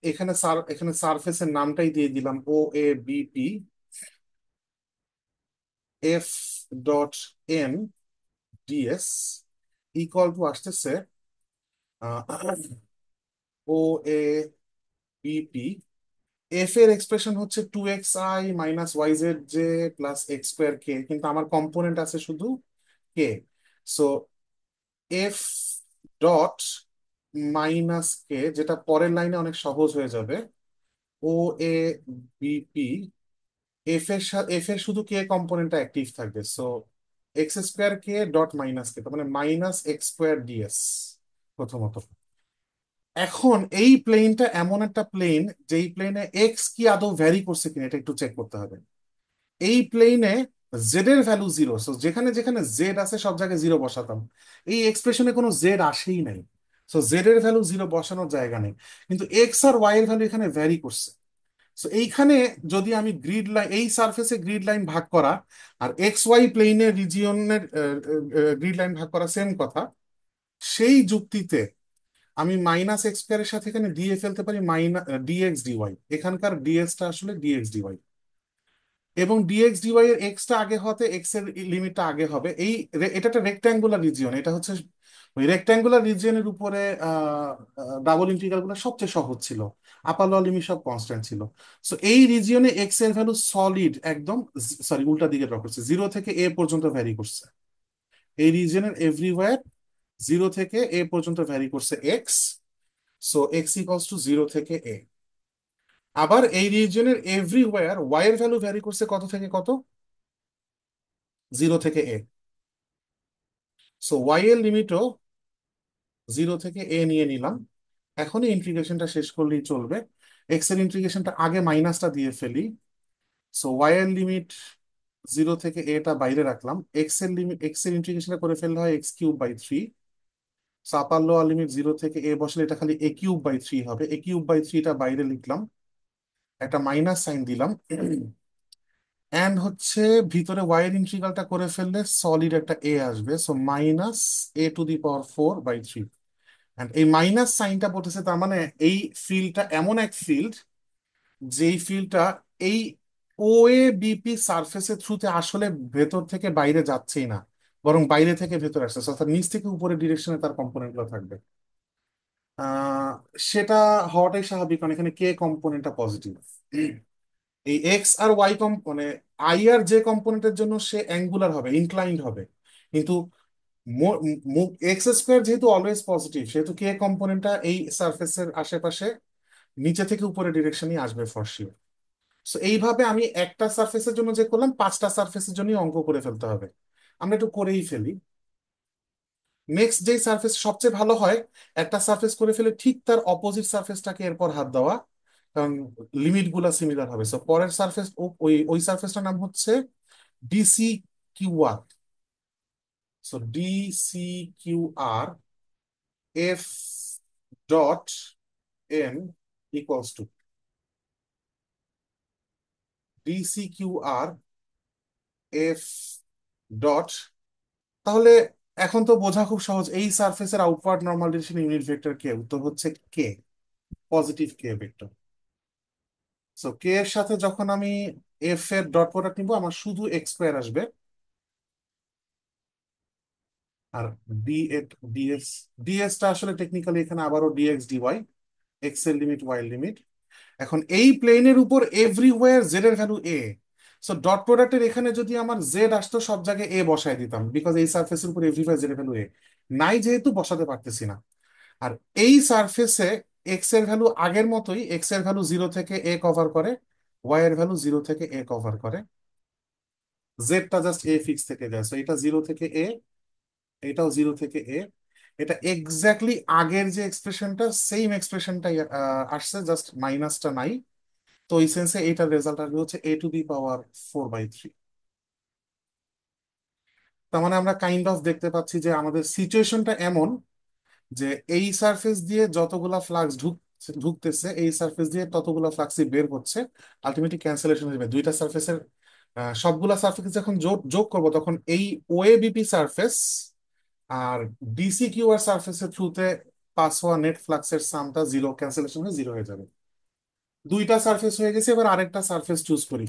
এখানে সারফেসের নামটাই দিয়ে দিলাম o a b p, f dot N d s equal to আসতেছে ও এ বিপি এফ এর এক্সপ্রেশন হচ্ছে 2xi minus y z j plus x square k, কিন্তু আমার কম্পোনেন্ট আছে শুধু k. So F dot minus k, যেটা পরের লাইনে অনেক সহজ হয়ে যাবে, ও এ বিপি, এফ এর শুধু কে কম্পোনেন্টটা অ্যাক্টিভ থাকবে। সো এক্স স্কোয়ার কে ডট মাইনাস কে, তার মানে মাইনাস এক্স স্কোয়ার ডিএস প্রথমত। এখন এই প্লেনটা এমন একটা প্লেন, যেই প্লেনে এক্স কি আদৌ ভ্যারি করছে কিনা এটা একটু চেক করতে হবে। এই প্লেনে জেড এর ভ্যালু জিরো, সো যেখানে যেখানে জেড আছে সব জায়গায় জিরো বসাতাম। এই এক্সপ্রেশনে কোনো জেড আসেই নাই, সো জেড এর ভ্যালু জিরো বসানোর জায়গা নেই। কিন্তু এক্স আর ওয়াই এর ভ্যালু এখানে ভ্যারি করছে। সো এইখানে যদি আমি গ্রিড লাইন, এই সারফেসে গ্রিড লাইন ভাগ করা আর এক্স ওয়াই প্লেনের রিজিয়নের গ্রিড লাইন ভাগ করা সেম কথা, সেই যুক্তিতে আমি মাইনাস এক্স স্কোয়ারের সাথে এখানে দিয়ে ফেলতে পারি মাইনাস ডিএক্স ডিওয়াই। এখানকার ডিএক্সটা আসলে ডিএক্স ডিওয়াই, এবং ডিএক্স ডিওয়াই এর এক্সটা আগে হতে এক্স এর লিমিটটা আগে হবে। এটা একটা রেক্ট্যাঙ্গুলার রিজিয়ন, এটা হচ্ছে ওই রেক্ট্যাঙ্গুলার রিজিয়নের উপরে ডাবল ইন্টিগ্রাল গুলো সবচেয়ে সহজ ছিল, আপার লোয়ার লিমিট সব কনস্ট্যান্ট ছিল। সো এই রিজিয়নে এক্স এর ভ্যালু সলিড একদম, সরি উল্টা দিকে ড্র করছে, জিরো থেকে এ পর্যন্ত ভ্যারি করছে। এই রিজিয়নের এভরিওয়্যার জিরো থেকে এ পর্যন্ত ভ্যারি করছে x. So x equals to zero থেকে এ। আবার এই রিজিয়নের এভরিওয়্যার ওয়াই এর ভ্যালু ভ্যারি করছে কত থেকে কত, জিরো থেকে এ। সো ওয়াই এর লিমিটও জিরো থেকে এ নিয়ে নিলাম। এখনই ইন্টিগ্রেশনটা শেষ করলেই চলবে। এক্স এর ইন্টিগ্রেশনটা আগে মাইনাসটা দিয়ে ফেলি। সো ওয়াই এর লিমিট জিরো থেকে এটা বাইরে রাখলাম, এক্স এর লিমিট, এক্স এর ইন্টিগ্রেশনটা করে ফেললে হয় x cube by three. So upper lower limit zero থেকে এ বসলে এটা খালি এ কিউব বাই থ্রি হবে, এ কিউব বাই থ্রিটা বাইরে লিখলাম, একটা মাইনাস সাইন দিলাম, এন্ড হচ্ছে ভিতরে ওয়াই এর ইন্টিগ্রালটা করে ফেললে সলিড একটা এ আসবে। So minus a to the power four by three. And এই মাইনাস সাইনটা বলতেছে তার মানে এই ফিল্ডটা এমন এক ফিল্ড, যেই ফিল্ডটা এই ও এ বিপি সারফেসের থ্রুতে আসলে ভেতর থেকে বাইরে যাচ্ছেই না, বরং বাইরে থেকে ভেতর আসছে, অর্থাৎ নিচ থেকে উপরের ডিরেকশনে তার কম্পোনেন্ট গুলো থাকবে। আহ সেটা হওয়াটাই স্বাভাবিক, কারণ এখানে কে কম্পোনেন্টটা পজিটিভ। এই এক্স আর ওয়াই মানে আই আর যে কম্পোনেন্টের জন্য সে অ্যাঙ্গুলার হবে, ইনক্লাইন্ড হবে, কিন্তু এক্স স্কোয়ার যেহেতু অলওয়েজ পজিটিভ, সেহেতু কে কম্পোনেন্টটা এই সারফেসের আশেপাশে নিচে থেকে উপরে ডিরেকশনই আসবে ফর শিওর। সো এইভাবে আমি একটা সারফেসের জন্য যে করলাম, পাঁচটা সারফেসের জন্যই অঙ্ক করে ফেলতে হবে। আমরা একটু করেই ফেলি। নেক্সট যে সারফেস সবচেয়ে ভালো হয়, একটা সারফেস করে ফেলে ঠিক তার অপোজিট সারফেসটাকে এরপর হাত দেওয়া, কারণ লিমিট গুলা সিমিলার হবে। সো পরের সারফেস, ওই ওই সারফেসটার নাম হচ্ছে d c q r. So d c q r f dot n equals to d c q r f dot, তাহলে এখন তো বোঝা খুব সহজ, এই সারফেসের outward normal direction unit vector k, উত্তর হচ্ছে k, positive k vector. So k এর সাথে যখন আমি এফ এর ডট প্রোডাক্ট নিবো, আমার শুধু এক্স স্কোয়ার আসবে, আর ডি এর ডিএস, ডিএস টা আসলে টেকনিক্যালি এখানে আবারও ডিএক্স ডিওয়াই, এক্স এর লিমিট ওয়াই এর লিমিট। এখন এই প্লেনের উপর এভরিওয়্যার জেড এর ভ্যালু এ। সো ডট প্রোডাক্টের এখানে যদি আমার জেড আসতো সব জায়গায় এ বসায় দিতাম, বিকজ এই সারফেসের উপর এভরিওয়্যার জেড এর ভ্যালু এ নাই, যেহেতু বসাতে পারতেছি না। আর এই সারফেসে এক্স এর ভ্যালু আগের মতোই, এক্স এর ভ্যালু জিরো থেকে এ কভার করে, ওয়াই এর ভ্যালু জিরো থেকে এ কভার করে, জেডটা জাস্ট এ ফিক্স থেকে যায়। সো এটা জিরো থেকে এ, এটাও জিরো থেকে এ। এটা এক্স্যাক্টলি আগের যে এক্সপ্রেশনটা, সেম এক্সপ্রেশনটাই আসছে, জাস্ট মাইনাসটা নাই। তো এই সেন্সে এইটার রেজাল্ট আসবে হচ্ছে a to the power four by three. তার মানে আমরা কাইন্ড অফ দেখতে পাচ্ছি যে আমাদের সিচুয়েশনটা এমন, যে এই সারফেস দিয়ে যতগুলা ফ্লাক্স ঢুকতেছে, এই সারফেস দিয়ে ততগুলা ফ্লাক্সই বের হচ্ছে। আলটিমেটলি ক্যান্সেলেশন হবে দুইটা সারফেসের, সবগুলা সারফেস যখন যোগ যোগ করবো, তখন এই ওএবিপি সারফেস আর ডিসি কিউআর সারফেসের থ্রুতে পাস হওয়া নেট ফ্লাক্সের সামটা জিরো, ক্যান্সেলেশন হয়ে জিরো হয়ে যাবে। দুইটা সারফেস হয়ে গেছে, এবার আরেকটা সারফেস চুজ করি।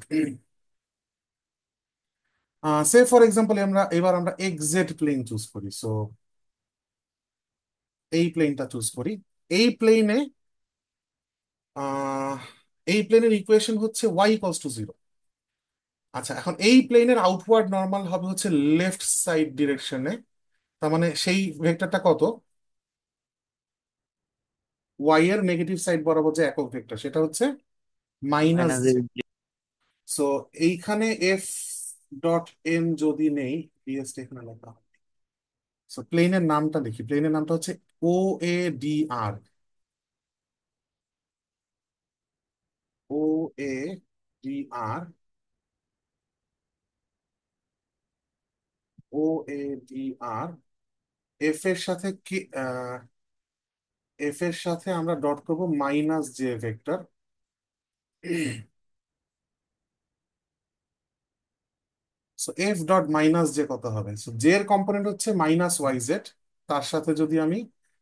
সে ফর এক্সাম্পল এবার আমরা এক্সজেড প্লেন চুজ করি। সো এই প্লেনটা চুজ করি। এই প্লেনে এই প্লেনের ইকুয়েশন হচ্ছে y = 0। আচ্ছা, এখন এই প্লেনের আউটওয়ার্ড নর্মাল হবে হচ্ছে লেফট সাইড ডিরেকশনে। তার মানে সেই ভেক্টরটা কত? ওয়াই এর নেগেটিভ সাইড বরাবর যে একক ভেক্টর সেটা হচ্ছে মাইনাস মাইনাস জে। সো এইখানে এফ ডট এন যদি নেই, ডিএস এখানে লেখা হবে। সো প্লেনের নামটা লিখি, প্লেনের নামটা হচ্ছে O A D R. O A D R, O A D R. F এর সাথে কি, এফ এর সাথে আমরা ডট করব minus J vector. So F dot minus J কত হবে? সো জে এর কম্পোনেন্ট হচ্ছে মাইনাস ওয়াই জেড, তার সাথে যদি আমি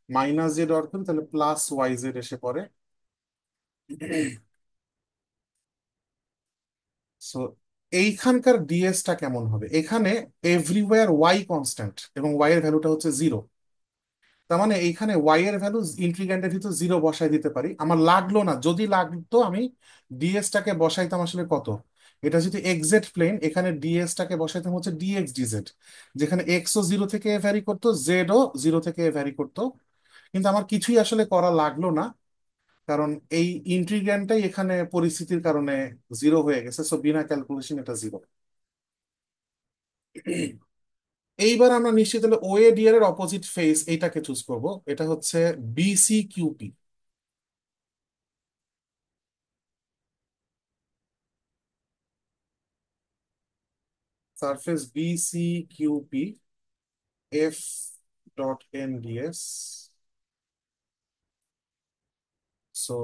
মাইনাস জে ডট করি তাহলে প্লাস ওয়াই জেড এসে পড়ে। সো এইখানকার ডিএসটা কেমন হবে? এখানে এভরিওয়্যার ওয়াই কনস্ট্যান্ট এবং ওয়াই এর ভ্যালুটা হচ্ছে 0। তার মানে এইখানে ওয়াই এর ভ্যালু ইন্টিগ্র্যান্ডের ভিতর 0 বসাই দিতে পারি। আমার লাগলো না, যদি লাগতো আমি ডিএসটাকে বসাইতাম আসলে কত, এটা যদি এক্সজেড প্লেন, এখানে ডিএসটাকে বসাইতাম হচ্ছে ডিএক্স ডিজেড, যেখানে এক্সও 0 থেকে ভ্যারি করতো, জেডও 0 থেকে ভ্যারি করতো। কিন্তু আমার কিছুই আসলে করা লাগলো না, কারণ এই ইন্টিগ্র্যান্ডটাই এখানে পরিস্থিতির কারণে 0 হয়ে গেছে। সো বিনা ক্যালকুলেশন এটা 0। এইবার আমরা নিশ্চিত হলে ওএডিআর এর অপোজিট ফেস এইটাকে চুজ করব, এটা হচ্ছে BC QP. Surface BC QP, f dot N d s. So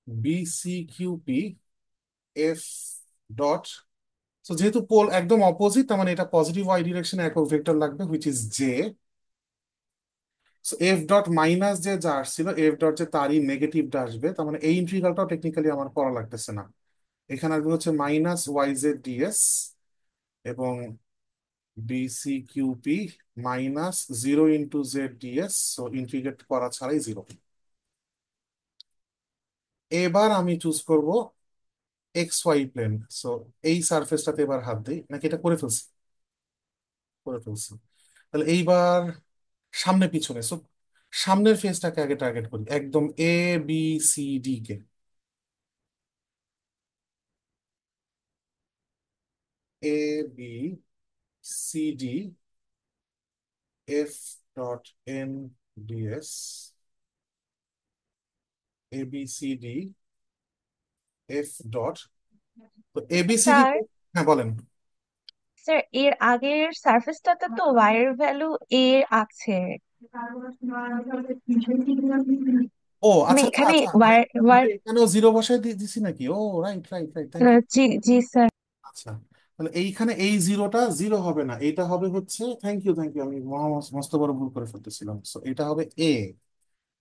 BC QP f dot, so যেহেতু পোল একদম অপোজিট, তার মানে এটা পজিটিভ ওয়াই ডিরেকশনে একক ভেক্টর লাগবে, which is j. So F dot minus যে যা আসছিল, এফ ডট যে তারই নেগেটিভটা আসবে, তার মানে এই ইন্টিগ্রালটাও টেকনিক্যালি আমার করা লাগতেছে না। এখানে আসবে হচ্ছে মাইনাস ওয়াই জেড ডিএস এবং BC QP minus 0 × z dS, so integrate করা ছাড়াই 0। এবার আমি চুজ করব এক্স ওয়াই প্লেন। সো এই সারফেসটাতে এবার হাত দিই, নাকি এটা করে ফেলছি? করে ফেলছি। তাহলে এইবার সামনে পিছনে, সো সামনের ফেসটাকে আগে টার্গেট করি, একদম এ বি সি ডি কে। A B C D, F dot N DS, A B C D F dot. তো এবিসিডি, স্যার হ্যাঁ বলেন। স্যার এর আগের সারফেসটাতে তো ওয়াই এর ভ্যালু এ আছে। ও আমি আচ্ছা আচ্ছা এখানে আচ্ছা, ওয়াই ওয়াই আমি এখানেও 0 বসায় দিছি নাকি? Oh right right right, thank you. জি জি স্যার। আচ্ছা, তাহলে এইখানে এই জিরোটা 0 হবে না, এটা হবে হচ্ছে, থ্যাংক ইউ থ্যাংক ইউ, আমি মস্ত বড় ভুল করে ফেলতেছিলাম। সো এটা হবে এ।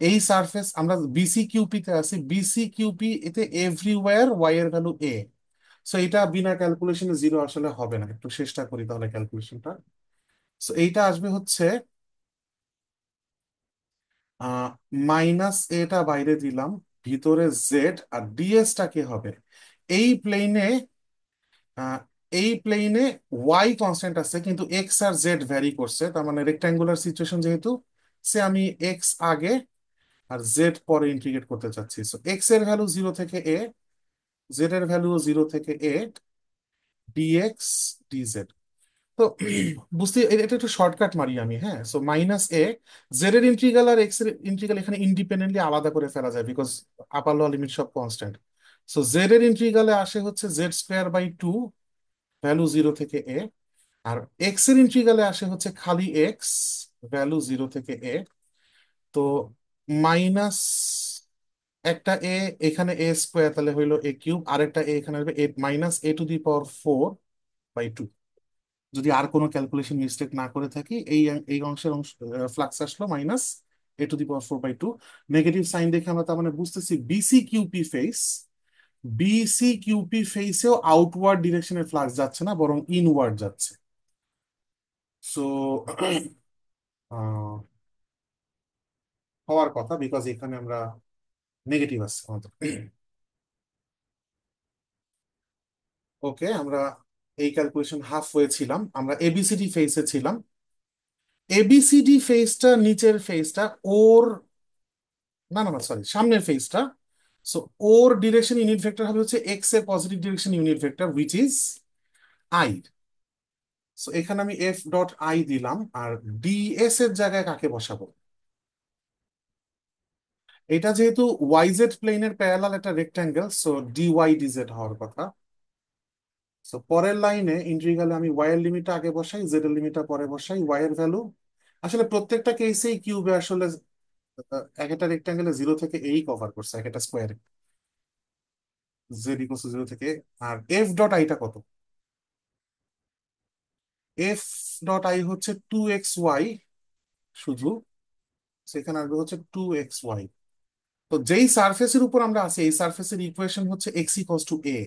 এই সারফেস আমরা বিসি কিউপি তে আছি, বিসি কিউপি এতে এভরিওয়্যার ওয়াই এর ভ্যালু এ। সো এটা বিনা ক্যালকুলেশনে 0 আসলে হবে না, একটু চেষ্টা করি তাহলে ক্যালকুলেশনটা। সো এইটা আসবে হচ্ছে মাইনাস এটা বাইরে দিলাম, ভিতরে জেড, আর ডিএসটা কি হবে? এই প্লেনে, এই প্লেনে ওয়াই কনস্ট্যান্ট আছে কিন্তু এক্স আর জেড ভ্যারি করছে, তার মানে রেক্টাঙ্গুলার সিচুয়েশন যেহেতু, সে আমি এক্স আগে আর জেড পরে ইন্টিগ্রেট করতে চাচ্ছি। সো এক্স এর ভ্যালু 0 থেকে এ, জেড এর ভ্যালু 0 থেকে এ, ডিএক্স ডিজেড। তো বুঝতে এটা একটু শর্টকাট মারি আমি, হ্যাঁ। সো মাইনাস এ, জেড এর ইন্টিগ্রাল আর এক্স এর ইন্টিগ্রাল এখানে ইন্ডিপেন্ডেন্টলি আলাদা করে ফেলা যায়, বিকজ আপার লোয়ার লিমিট সব কনস্ট্যান্ট। সো জেড এর ইন্টিগ্রালে আসে হচ্ছে z² বাই 2, ভ্যালু 0 থেকে এ। আর এক্স এর ইন্টিগ্রালে আসে হচ্ছে খালি এক্স, ভ্যালু 0 থেকে এ। তো মাইনাস একটা এ, এখানে a² তাহলে হইলো a³, আরেকটা এ এখানে আসবে -a⁴/4/2। যদি আর কোনো ক্যালকুলেশন মিস্টেক না করে থাকি, এই অংশের ফ্লাক্স আসলো -a⁴/2। নেগেটিভ সাইন দেখে আমরা তার মানে বুঝতেছি BC QP face, BC QP ফেসেও আউটওয়ার্ড ডিরেকশনে ফ্লাক্স যাচ্ছে না, বরং ইনওয়ার্ড যাচ্ছে। সো হওয়ার কথা, বিকজ এখানে আমরা নেগেটিভ আছে আমাদের। ওকে, আমরা এই ক্যালকুলেশন হাফ হয়েছিলাম, আমরা এবিসিডি ফেসে ছিলাম। এবিসিডি ফেসটা নিচের ফেসটা ওর, না না না সরি, সামনের ফেসটা। সো ওর ডিরেকশন ইউনিট ভেক্টর হবে হচ্ছে এক্স এর positive direction unit vector which is I. So এখানে আমি এফ ডট আই দিলাম, আর ডিএস এর জায়গায় কাকে বসাবো? এটা যেহেতু ওয়াইজেড প্লেনের প্যারালাল একটা রেক্ট্যাঙ্গেল, সো ডিওয়াই ডিজেড হওয়ার কথা। সো পরের লাইনে ইন্টিগ্রালে আমি ওয়াই এর লিমিটটা আগে বসাই, জেড এর লিমিটটা পরে বসাই। ওয়াই এর ভ্যালু আসলে প্রত্যেকটা কেসেই কিউবে আসলে এক একটা রেক্ট্যাঙ্গেলে জিরো থেকে এই কভার করছে, এক একটা স্কোয়ারে জেড ইকুয়াল টু জিরো থেকে। আর এফ ডট আইটা কত? এফ ডট আই হচ্ছে 2xy শুধু, সেখানে আসবে হচ্ছে 2xy। তো যেই সারফেসের উপর আমরা আছি এই সারফেসের ইকুয়েশন হচ্ছে এক্স ইকুয়ালস টু এ।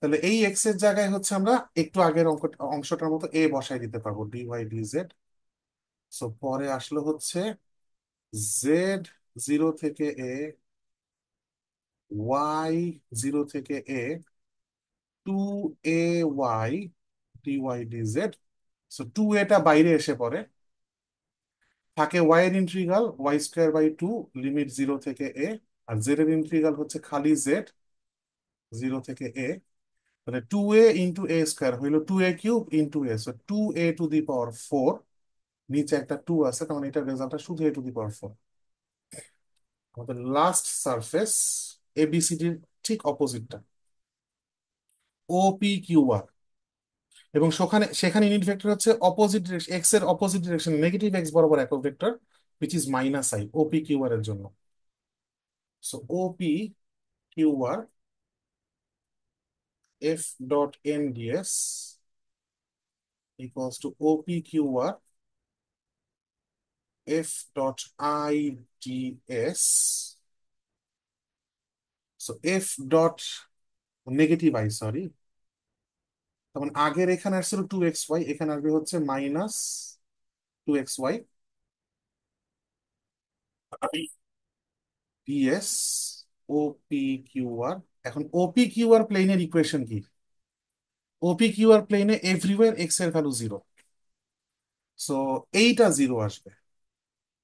তাহলে এই এক্স এর জায়গায় হচ্ছে আমরা একটু আগের অংশটার মতো এ বসাই দিতে পারবো, d y d z. So পরে আসলো হচ্ছে জেড জিরো থেকে এ, ওয়াই জিরো থেকে এ, 2ay dy dz। So 2a টা বাইরে এসে পড়ে, থাকে ওয়াই এর integral y square by two limit zero থেকে এ, আর জেড এর ইন্টিগ্রাল হচ্ছে খালি জেড জিরো থেকে এ। তাহলে 2a × a² হইলো 2a³ × a, সো 2a⁴। নিচে একটা 2 আছে, তখন এটার রেজাল্টটা শুধু a⁴। আমাদের লাস্ট সারফেস এবিসিডির ঠিক অপোজিটটা, OPQR। এবং সেখানে সেখানে ইউনিট ভেক্টর হচ্ছে অপোজিট ডিরেকশন, এক্স এর অপোজিট ডিরেকশন, নেগেটিভ এক্স বরাবর একক vector which is -i OPQR এর জন্য। So OPQR f dot n ds equals to OPQR f dot i ds। So f dot negative I, sorry, তখন আগের এখানে আসছিল 2xy, এখানে আসবে হচ্ছে -2xy ds OPQR। এখন OPQR প্লেনের ইকুয়েশন কি? OPQR প্লেনে এভরিওয়ার এক্স এর ভ্যালু জিরো, সো এইটা জিরো আসবে।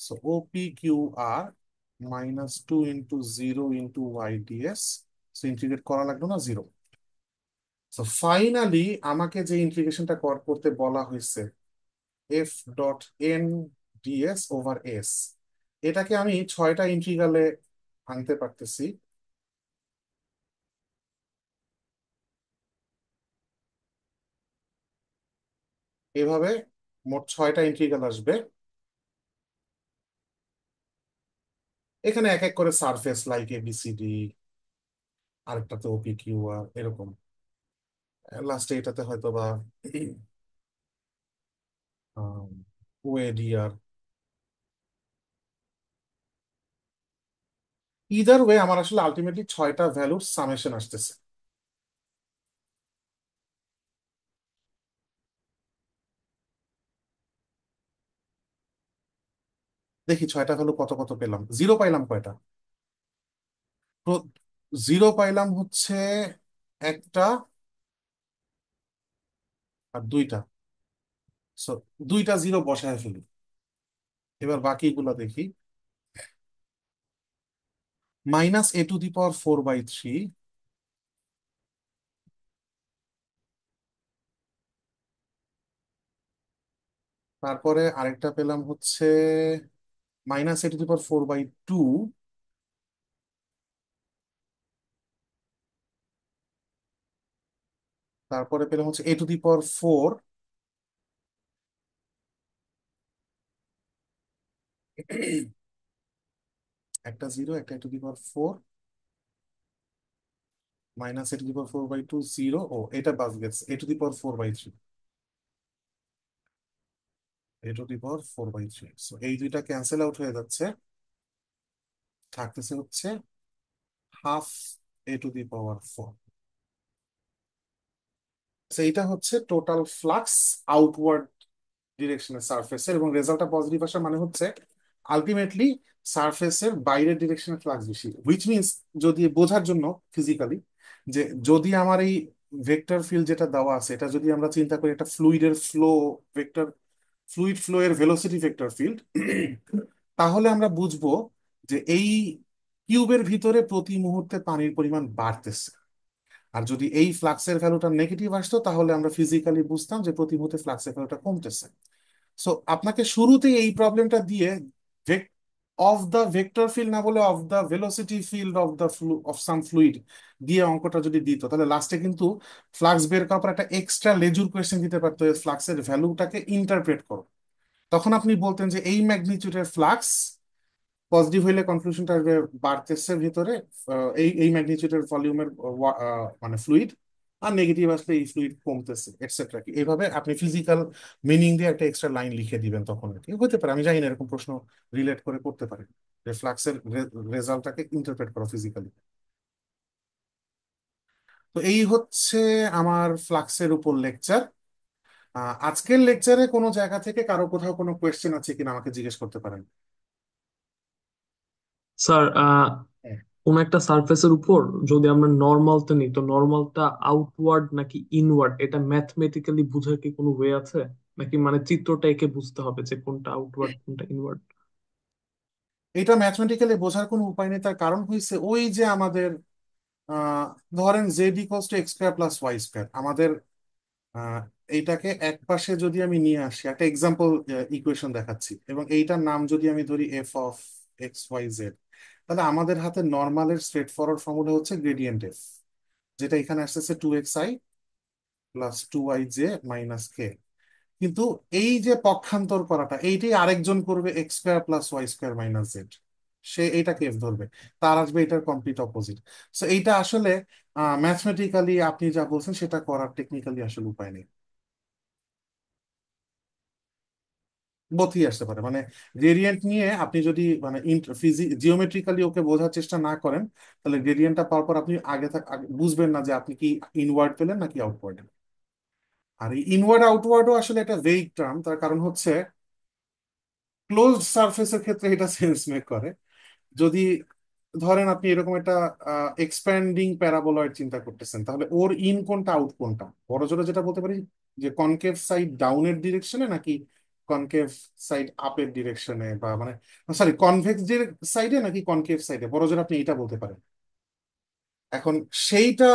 So OPQR -2 × 0 × y ds। So integrate করা লাগলো না, জিরো। সো ফাইনালি আমাকে যে ইন্টিগ্রেশনটা করতে বলা হয়েছে F dot N DS over S, এটাকে আমি 6টা ইন্টিগ্রালে ভাঙতে পারতেছি। এভাবে মোট 6টা ইন্টিগ্রাল আসবে। এখানে এক এক করে সারফেস লাইক এবিসিডি, আরেকটাতে OPQR, এরকম। লাস্টে এটাতে হয়তো বা ওএডিআর। ইদার ওয়ে আমার আসলে আলটিমেটলি 6টা ভ্যালুর সামেশন আসতেছে। দেখি 6টা ভ্যালু কত কত পেলাম। জিরো পাইলাম কয়টা? জিরো পাইলাম হচ্ছে একটা আর দুইটা। সো দুইটা জিরো বসায় ফেলি। এবার বাকিগুলো দেখি। -a⁴/3, তারপরে আরেকটা পেলাম হচ্ছে -a⁴/2, তারপরে পেলাম হচ্ছে a⁴, একটা জিরো, একটা a⁴, -a⁴/2 জিরো, ও এটা বাদ গেছে, a⁴/3, a⁴/3। সো এই দুইটা ক্যান্সেল আউট হয়ে যাচ্ছে, থাকতেছে হচ্ছে হাফ a⁴। এইটা হচ্ছে টোটাল ফ্লাক্স আউটওয়ার্ড ডিরেকশনের সারফেসের, এবং রেজাল্টটা পজিটিভ আসা মানে হচ্ছে আলটিমেটলি সারফেসের বাইরের ডিরেকশনে ফ্লাক্স বেশি, হুইচ মিনস যদি বোঝার জন্য ফিজিক্যালি, যে যদি আমার এই ভেক্টর ফিল্ড যেটা দেওয়া আছে এটা যদি আমরা চিন্তা করি একটা ফ্লুইডের ফ্লো ভেক্টর, ফ্লুইড ফ্লো এর ভেলোসিটি ভেক্টর ফিল্ড, তাহলে আমরা বুঝবো যে এই কিউবের ভিতরে প্রতি মুহূর্তে পানির পরিমাণ বাড়তেছে। আর যদি এই ফ্লাক্সের ভ্যালুটা নেগেটিভ আসতো তাহলে আমরা ফিজিক্যালি বুঝতাম যে প্রতি মুহূর্তে ফ্লাক্সের ভ্যালুটা কমতেছে। সো আপনাকে শুরুতেই এই প্রবলেমটা দিয়ে অফ দ্য ভেক্টর ফিল্ড না বলে of the velocity field of the of some fluid দিয়ে অঙ্কটা যদি দিত, তাহলে লাস্টে কিন্তু ফ্লাক্স বের করার পর একটা এক্সট্রা লেজুর কোয়েশ্চেন দিতে পারতো, ফ্লাক্সের ভ্যালুটাকে ইন্টারপ্রেট করো। তখন আপনি বলতেন যে এই ম্যাগনিটিউডের ফ্লাক্স পজিটিভ হইলে কনক্লুশনটা আসবে বাড়তেছে ভিতরে, এই ম্যাগনিটিউডের ভলিউমের মানে ফ্লুইড, আর নেগেটিভ আসলে এই ফ্লুইড কমতেছে এটসেট্রা। কি এইভাবে আপনি ফিজিক্যাল মিনিং দিয়ে একটা এক্সট্রা লাইন লিখে দিবেন, তখন আর কি হতে পারে, আমি জানি না, এরকম প্রশ্ন রিলেট করে করতে পারে যে ফ্লাক্সের রেজাল্টটাকে ইন্টারপ্রেট করো ফিজিক্যালি। তো এই হচ্ছে আমার ফ্লাক্সের উপর লেকচার। আজকের লেকচারে কোনো জায়গা থেকে কারো কোথাও কোনো কোয়েশ্চেন আছে কিনা আমাকে জিজ্ঞেস করতে পারেন। স্যার, হ্যাঁ। কোন একটা সারফেসের উপর যদি আমরা নর্মালটা নিই, তো নর্মালটা আউটওয়ার্ড নাকি ইনওয়ার্ড এটা ম্যাথমেটিক্যালি বোঝার কি কোনো ওয়ে আছে, নাকি মানে চিত্রটা এঁকে বুঝতে হবে যে কোনটা আউটওয়ার্ড কোনটা ইনওয়ার্ড? এটা ম্যাথমেটিক্যালি বোঝার কোনো উপায় নেই, তার কারণ হয়েছে ওই যে আমাদের আহ, ধরেন z equals to x square plus Y square, আমাদের আহ, এইটাকে এক পাশে যদি আমি নিয়ে আসি, একটা এক্সাম্পল ইকুয়েশন দেখাচ্ছি, এবং এইটার নাম যদি আমি ধরি f of x Y z, তাহলে আমাদের হাতে নর্মালের স্ট্রেট ফরওয়ার্ড ফর্মুলা হচ্ছে গ্রেডিয়েন্ট এফ, যেটা এখানে আসতেছে 2xi প্লাস 2yj মাইনাস কে। কিন্তু এই যে পক্ষান্তর করাটা এইটাই আরেকজন করবে X square plus Y square minus Z, সে এইটাকে এফ ধরবে, তার আসবে এটার কমপ্লিট অপোজিট। সো এইটা আসলে ম্যাথমেটিক্যালি আপনি যা বলছেন সেটা করার টেকনিক্যালি আসলে উপায় নেই, বোথই আসতে পারে। মানে গ্রেডিয়েন্ট নিয়ে আপনি যদি মানে জিওমেট্রিক্যালি ওকে বোঝার চেষ্টা না করেন, তাহলে গ্রেডিয়েন্টটা পাওয়ার পর আপনি আগে বুঝবেন না যে আপনি কি ইনওয়ার্ড পেলেন নাকি আউটওয়ার্ড। আর এই ইনওয়ার্ড আউটওয়ার্ডও আসলে একটা ভেগ টার্ম, তার কারণ হচ্ছে ক্লোজড সারফেসের ক্ষেত্রে এটা সেন্স মেক করে। যদি ধরেন আপনি এরকম একটা এক্সপ্যান্ডিং প্যারাবোলয়েড চিন্তা করতেছেন, তাহলে ওর ইন কোনটা আউট কোনটা, বড় জোরে যেটা বলতে পারি যে কনকেভ সাইড ডাউনের ডিরেকশনে নাকি কনকেভ সাইড আপের ডিরেকশনে, বা মানে সরি কনভেক্স সাইডে নাকি কনকেভ সাইডে, বড় জোরে আপনি এটা বলতে পারেন। এখন সেইটা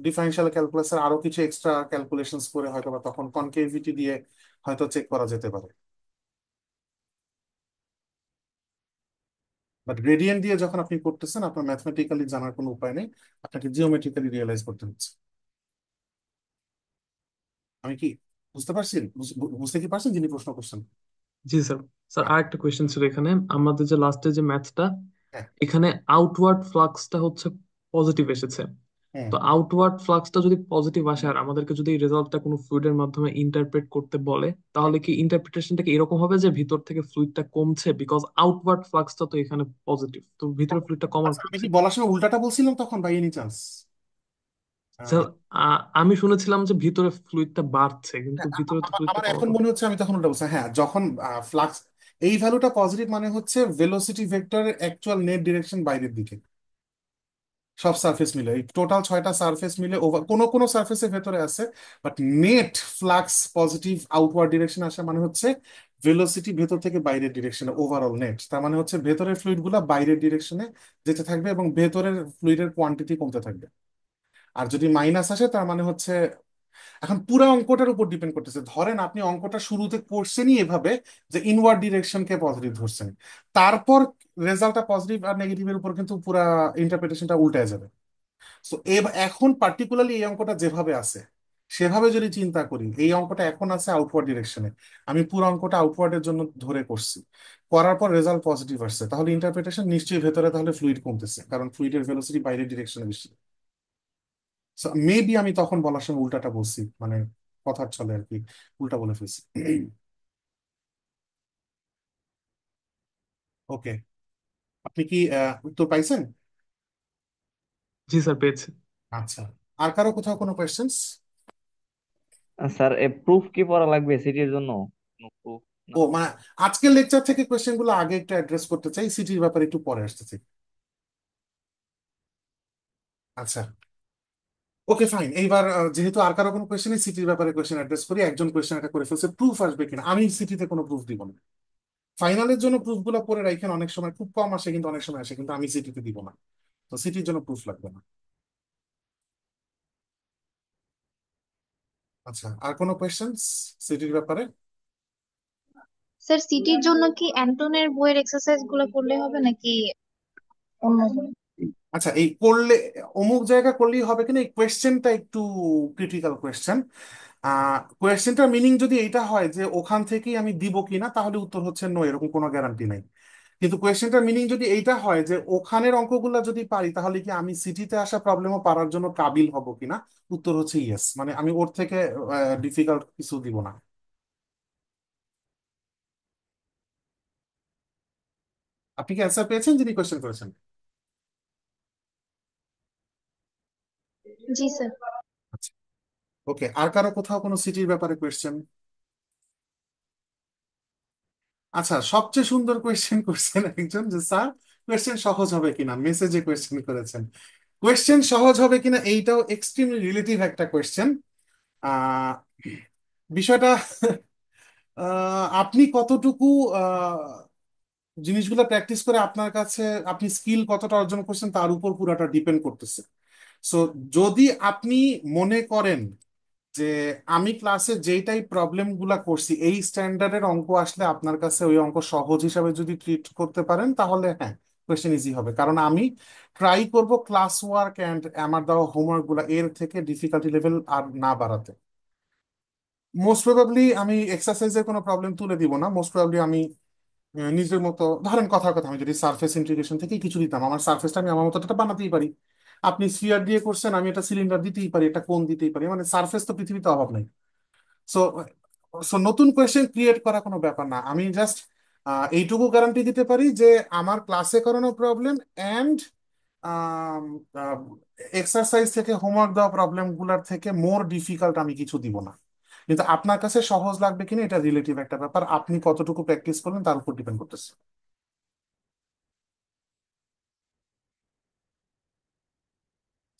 ডিফারেন্সিয়াল ক্যালকুলাসের আরো কিছু এক্সট্রা ক্যালকুলেশনস করে হয়তো বা তখন কনকেভিটি দিয়ে হয়তো চেক করা যেতে পারে। বাট গ্রেডিয়েন্ট দিয়ে যখন আপনি করতেছেন আপনার ম্যাথমেটিক্যালি জানার কোনো উপায় নেই, আপনাকে জিওমেট্রিক্যালি রিয়েলাইজ করতে হচ্ছে। আমি কি বুঝতে পারছি? বুঝতে কি পারছেন যিনি প্রশ্ন করছেন? জি স্যার। স্যার, আরেকটা কোয়েশ্চেন ছিল এখানে, আমাদের যে লাস্টে যে ম্যাথটা, হ্যাঁ। এখানে আউটওয়ার্ড ফ্লাক্সটা হচ্ছে পজিটিভ এসেছে। হ্যাঁ। তো আউটওয়ার্ড ফ্লাক্সটা যদি পজিটিভ আসে আর আমাদেরকে যদি এই রেজাল্টটা কোনো ফ্লুইডের মাধ্যমে ইন্টারপ্রেট করতে বলে, তাহলে কি ইন্টারপ্রিটেশনটা কি এরকম হবে যে ভিতর থেকে ফ্লুইডটা কমছে, বিকজ আউটওয়ার্ড ফ্লাক্সটা তো এখানে পজিটিভ, তো ভিতরে ফ্লুইডটা কমার আচ্ছা, আমি করছে। কি বলার সময় উল্টাটা বলছিলাম তখন বাই এনি চান্স? স্যার, আমি শুনেছিলাম যে ভিতরে ফ্লুইডটা বাড়ছে, কিন্তু ভিতরে তো ফ্লুইডটা আমার কমার এখন কথা। মনে হচ্ছে আমি তখন উল্টা বলছি। হ্যাঁ, যখন ফ্লাক্স এই ভ্যালুটা পজিটিভ মানে হচ্ছে ভেলোসিটি ভেক্টরের অ্যাকচুয়াল নেট ডিরেকশন বাইরের দিকে, সব সারফেস মিলে এই টোটাল 6টা সারফেস মিলে ওভার কোনো কোনো সারফেসের ভেতরে আছে, but net flux positive outward direction আসে মানে হচ্ছে ভেলোসিটি ভেতর থেকে বাইরের ডিরেকশনে ওভারঅল নেট, তার মানে হচ্ছে ভেতরের ফ্লুইড গুলা বাইরের ডিরেকশনে যেতে থাকবে এবং ভেতরের ফ্লুইডের কোয়ান্টিটি কমতে থাকবে। আর যদি মাইনাস আসে তার মানে হচ্ছে, এখন পুরো অঙ্কটার উপর ডিপেন্ড করতেছে। ধরেন আপনি অঙ্কটা শুরুতে করছেনই এভাবে যে ইনওয়ার্ড ডিরেকশনকে পজিটিভ ধরছেন, তারপর রেজাল্টটা পজিটিভ আর নেগেটিভের উপর কিন্তু পুরা ইন্টারপ্রিটেশনটা উল্টে যাবে। তো এখন পার্টিকুলারলি এই অঙ্কটা যেভাবে আছে সেভাবে যদি চিন্তা করি, এই অঙ্কটা এখন আছে আউটওয়ার্ড ডিরেকশনে, আমি পুরো অঙ্কটা আউটওয়ার্ডের জন্য ধরে করছি, করার পর রেজাল্ট পজিটিভ আসছে, তাহলে ইন্টারপ্রিটেশন নিশ্চয়ই ভেতরে তাহলে ফ্লুইড কমতেছে, কারণ ফ্লুইডের ভেলোসিটি বাইরের ডিরেকশনে বেশি। মেবি আমি তখন বলার সময় উল্টাটা বলছি, মানে কথার চলে আর কি, উল্টা বলে ফেলছি। ওকে, আপনি কি উত্তর পাইছেন? জি স্যার, পেয়েছি। আচ্ছা, আর কারো কোথাও কোনো কোয়েশ্চেন্স? স্যার, এ প্রুফ কি পড়া লাগবে সিটির জন্য? প্রুফ? না। ও মানে আজকের লেকচার থেকে কোয়েশ্চেন গুলো আগে একটু অ্যাড্রেস করতে চাই, সিটির ব্যাপারে একটু পরে আসতেছি। আচ্ছা, ওকে ফাইন। এইবার যেহেতু আর কারো কোনো কোয়েশ্চেন সিটির ব্যাপারে কোয়েশ্চেন অ্যাড্রেস করি। একজন কোয়েশ্চেন এটা করে ফেলছে, প্রুফ আসবে কিনা। আমি সিটিতে কোনো প্রুফ দিব না। ফাইনালের জন্য প্রুফ গুলো পরে রাখেন, অনেক সময় খুব কম আসে কিন্তু অনেক সময় আসে, কিন্তু আমি সিটিতে দিব না। তো সিটির জন্য প্রুফ লাগবে না। আচ্ছা, আর কোনো কোয়েশ্চেন্স সিটির ব্যাপারে? স্যার সিটির জন্য কি অ্যান্টনের বইয়ের এক্সারসাইজ গুলো করলে হবে নাকি অন্য কোনো? আচ্ছা, এই করলে অমুক জায়গা করলেই হবে কিনা, এই কোয়েশ্চেনটা একটু ক্রিটিক্যাল কোয়েশ্চেন। কোয়েশ্চেনটার মিনিং যদি এটা হয় যে ওখান থেকেই আমি দিব কিনা, তাহলে উত্তর হচ্ছে নো, এরকম কোনো গ্যারান্টি নাই। কিন্তু কোয়েশ্চেনটার মিনিং যদি এইটা হয় যে ওখানের অঙ্কগুলা যদি পারি, তাহলে কি আমি সিটিতে আসা প্রবলেমও পারার জন্য কাবিল হব কিনা, উত্তর হচ্ছে ইয়েস। মানে আমি ওর থেকে ডিফিকাল্ট কিছু দিব না। আপনি কি অ্যান্সার পেয়েছেন যিনি কোয়েশ্চেন করেছেন? জি স্যার। আচ্ছা, ওকে। আর কারো কোথাও কোনো সিটির ব্যাপারে কোয়েশ্চেন? আচ্ছা, সবচেয়ে সুন্দর কোয়েশ্চেন করছেন একজন, যে স্যার কোয়েশ্চেন সহজ হবে কিনা, মেসেজে কোয়েশ্চেন করেছেন। কোয়েশ্চেন সহজ হবে কিনা এইটাও এক্সট্রিমলি রিলেটিভ একটা কোয়েশ্চেন। আহ বিষয়টা আপনি কতটুকু জিনিসগুলো প্র্যাকটিস করে আপনার কাছে আপনি স্কিল কতটা অর্জন করছেন তার উপর পুরাটা ডিপেন্ড করতেছে। সো যদি আপনি মনে করেন যে আমি ক্লাসে যেইটাই প্রবলেম গুলা করছি এই স্ট্যান্ডার্ডের অঙ্ক আসলে আপনার কাছে ওই অঙ্ক সহজ হিসাবে যদি ট্রিট করতে পারেন, তাহলে হ্যাঁ, কোয়েশ্চেন ইজি হবে। কারণ আমি ট্রাই করব ক্লাস ওয়ার্ক অ্যান্ড আমার দেওয়া হোমওয়ার্ক গুলা এর থেকে ডিফিকাল্টি লেভেল আর না বাড়াতে। মোস্ট প্রবাবলি আমি এক্সারসাইজের কোনো প্রবলেম তুলে দিব না। মোস্ট প্রবাবলি আমি নিজের মতো, ধরেন কথার কথা, আমি যদি সারফেস ইন্টিগ্রেশন থেকে কিছু দিতাম, আমার সারফেসটা আমি আমার মতো একটা বানাতেই পারি। আপনি স্ফিয়ার দিয়ে করছেন, আমি একটা সিলিন্ডার দিতেই পারি, একটা কোণ দিতেই পারি। মানে সারফেস তো পৃথিবীতে অভাব নাই। সো সো নতুন কোয়েশ্চেন ক্রিয়েট করা কোনো ব্যাপার না। আমি জাস্ট এইটুকু গ্যারান্টি দিতে পারি যে আমার ক্লাসে করানো প্রবলেম অ্যান্ড এক্সারসাইজ থেকে হোমওয়ার্ক দেওয়া প্রবলেম গুলার থেকে মোর ডিফিকাল্ট আমি কিছু দিব না। কিন্তু আপনার কাছে সহজ লাগবে কিনা এটা রিলেটিভ একটা ব্যাপার, আপনি কতটুকু প্র্যাকটিস করলেন তার উপর ডিপেন্ড করতেছে।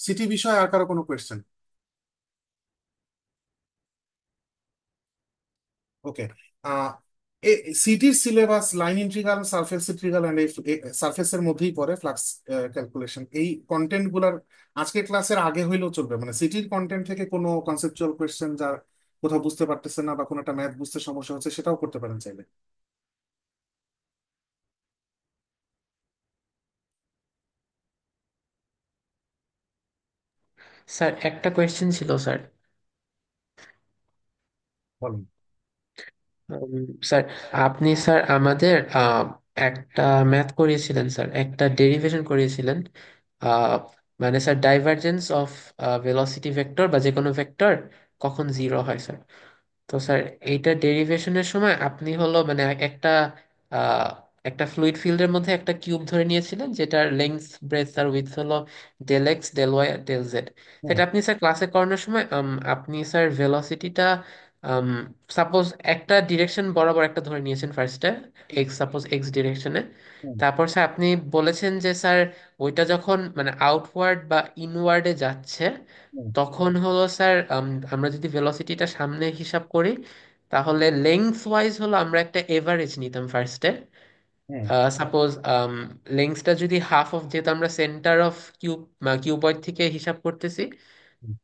সিটি বিষয়ে আর কারো কোনো কোয়েশ্চেন? ওকে। সিটির syllabus line integral, surface integral and সারফেসের মধ্যেই পড়ে ফ্লাক্স ক্যালকুলেশন। এই কন্টেন্ট গুলার আজকে ক্লাসের আগে হইলেও চলবে। মানে সিটির কন্টেন্ট থেকে কোনো কনসেপচুয়াল কোয়েশ্চেন যার কোথাও বুঝতে পারতেছেন না বা কোনো একটা ম্যাথ বুঝতে সমস্যা হচ্ছে, সেটাও করতে পারেন চাইলে। স্যার একটা কোয়েশ্চেন ছিল স্যার। বলেন। স্যার আপনি স্যার আমাদের একটা ম্যাথ করিয়েছিলেন স্যার, একটা ডেরিভেশন করিয়েছিলেন। আহ, মানে sir divergence of velocity vector বা যে কোনো ভেক্টর কখন জিরো হয় স্যার। তো স্যার এইটা ডেরিভেশনের সময় আপনি হলো মানে আহ, একটা ফ্লুইড ফিল্ডের মধ্যে একটা কিউব ধরে নিয়েছিলেন যেটার লেংথ ব্রেডথ আর উইডথ হলো ডেল এক্স ডেল ওয়াই আর ডেল জেড। হুম। সেটা আপনি স্যার ক্লাসে করানোর সময় আপনি স্যার ভেলোসিটিটা সাপোজ একটা ডিরেকশন বরাবর একটা ধরে নিয়েছেন ফার্স্টে, এক্স সাপোজ এক্স ডিরেকশনে। হুম। তারপর স্যার আপনি বলেছেন যে স্যার ওইটা যখন মানে আউটওয়ার্ড বা ইনওয়ার্ডে যাচ্ছে, হুম। তখন হলো স্যার আমরা যদি ভেলোসিটিটা সামনে হিসাব করি তাহলে লেংথ ওয়াইজ হলো আমরা একটা এভারেজ নিতাম ফার্স্টে। হুম। সাপোজ লেংথটা যদি হাফ অফ, যেহেতু আমরা সেন্টার অফ কিউবয়েড থেকে হিসাব করতেছি, হুম।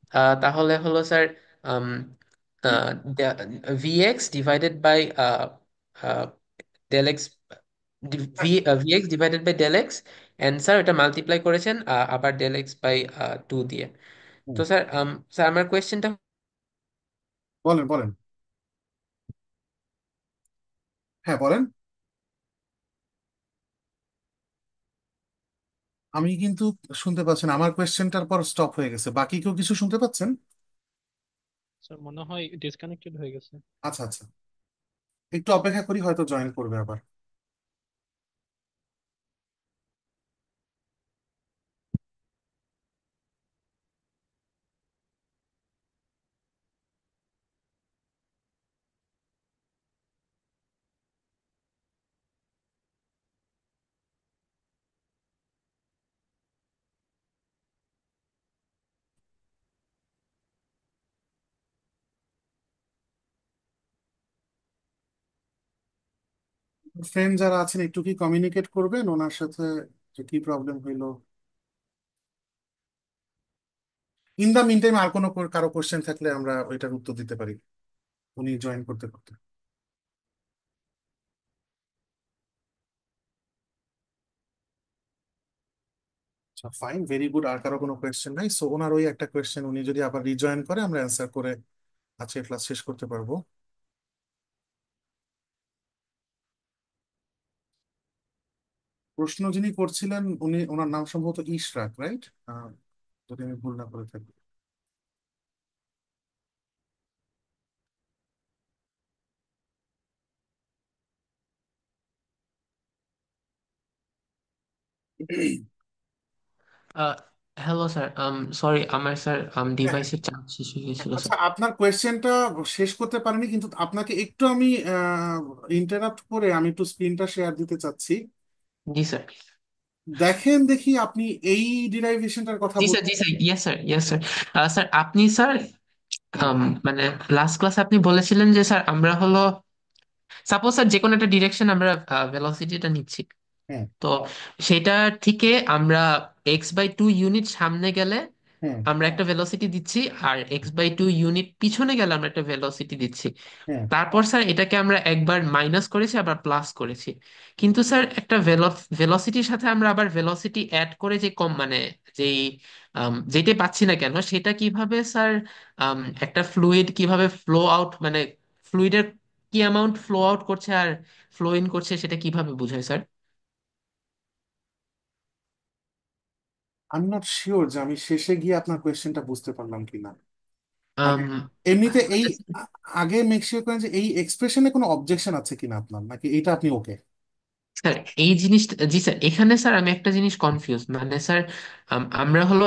তাহলে হলো sir V X divided by del X, V X divided by del X. Answer এটা মাল্টিপ্লাই করেছেন আবার ডেল এক্স বাই 2 দিয়ে। হুম। তো স্যার স্যার আমার কোয়েশ্চেনটা, বলেন বলেন। হ্যাঁ বলেন। আমি কিন্তু শুনতে পাচ্ছি না, আমার কোয়েশ্চেনটার পর স্টপ হয়ে গেছে। বাকি কেউ কিছু শুনতে পাচ্ছেন? স্যার মনে হয় ডিসকানেক্টেড হয়ে গেছে। আচ্ছা আচ্ছা, একটু অপেক্ষা করি, হয়তো জয়েন করবে আবার। ফ্রেন্ড যারা আছেন একটু কি কমিউনিকেট করবেন ওনার সাথে, যে কি প্রবলেম হইলো। ইন দা মিন টাইম আর কোনো কারো কোশ্চেন থাকলে আমরা ওইটার উত্তর দিতে পারি উনি জয়েন করতে করতে। আচ্ছা ফাইন, ভেরি গুড, আর কারো কোনো কোয়েশ্চেন নাই। সো ওনার ওই একটা কোয়েশ্চেন উনি যদি আবার রিজয়েন করে আমরা অ্যান্সার করে আজকে ক্লাস শেষ করতে পারবো। প্রশ্ন যিনি করছিলেন উনি, ওনার নাম সম্ভবত ইশরাক, রাইট? যদি আমি ভুল না করে থাকি। হ্যালো স্যার, সরি আমার স্যার হ্যাঁ হ্যাঁ, ডিভাইসের চার্জ শেষ হয়ে গেছিল আচ্ছা স্যার। আপনার কোয়েশ্চেনটা শেষ করতে পারিনি, কিন্তু আপনাকে একটু আমি ইন্টারাপ্ট করে আমি একটু স্ক্রিনটা শেয়ার দিতে চাচ্ছি। জি স্যার। দেখেন দেখি আপনি এই ডিরাইভেশনটার কথা জি বল। স্যার, জি sir, yes sir, yes sir. Sir আপনি স্যার হুম মানে লাস্ট ক্লাসে আপনি বলেছিলেন যে স্যার আমরা হলো সাপোজ স্যার যে কোনো একটা ডিরেকশন আমরা ভেলোসিটিটা নিচ্ছি, হুম তো সেটা থেকে আমরা x/2 ইউনিট সামনে গেলে হুম আমরা একটা ভেলোসিটি দিচ্ছি, আর x/2 ইউনিট পিছনে গেলে আমরা একটা ভেলোসিটি দিচ্ছি। হুম। তারপর স্যার এটাকে আমরা একবার মাইনাস করেছি আবার প্লাস করেছি। কিন্তু স্যার একটা ভেলোসিটির সাথে আমরা আবার ভেলোসিটি অ্যাড করে যে কম মানে যেই যেটাই পাচ্ছি না কেন সেটা কিভাবে স্যার একটা ফ্লুইড কিভাবে ফ্লো আউট মানে ফ্লুইডের কি অ্যামাউন্ট ফ্লো আউট করছে আর ফ্লো ইন করছে সেটা কিভাবে বোঝায় স্যার? আমি নট শিওর যে আমি শেষে গিয়ে আপনার কোয়েশ্চেনটা বুঝতে পারলাম কিনা। আগে আম, এমনিতে এই আচ্ছা আগে মেক শিওর করেন যে এই এক্সপ্রেশনে কোনো অবজেকশন আছে কিনা আপনার, নাকি এইটা আপনি ওকে। স্যার, এই জিনিসটা জি স্যার, এখানে স্যার আমি একটা জিনিস কনফিউজ মানে স্যার আমরা হলো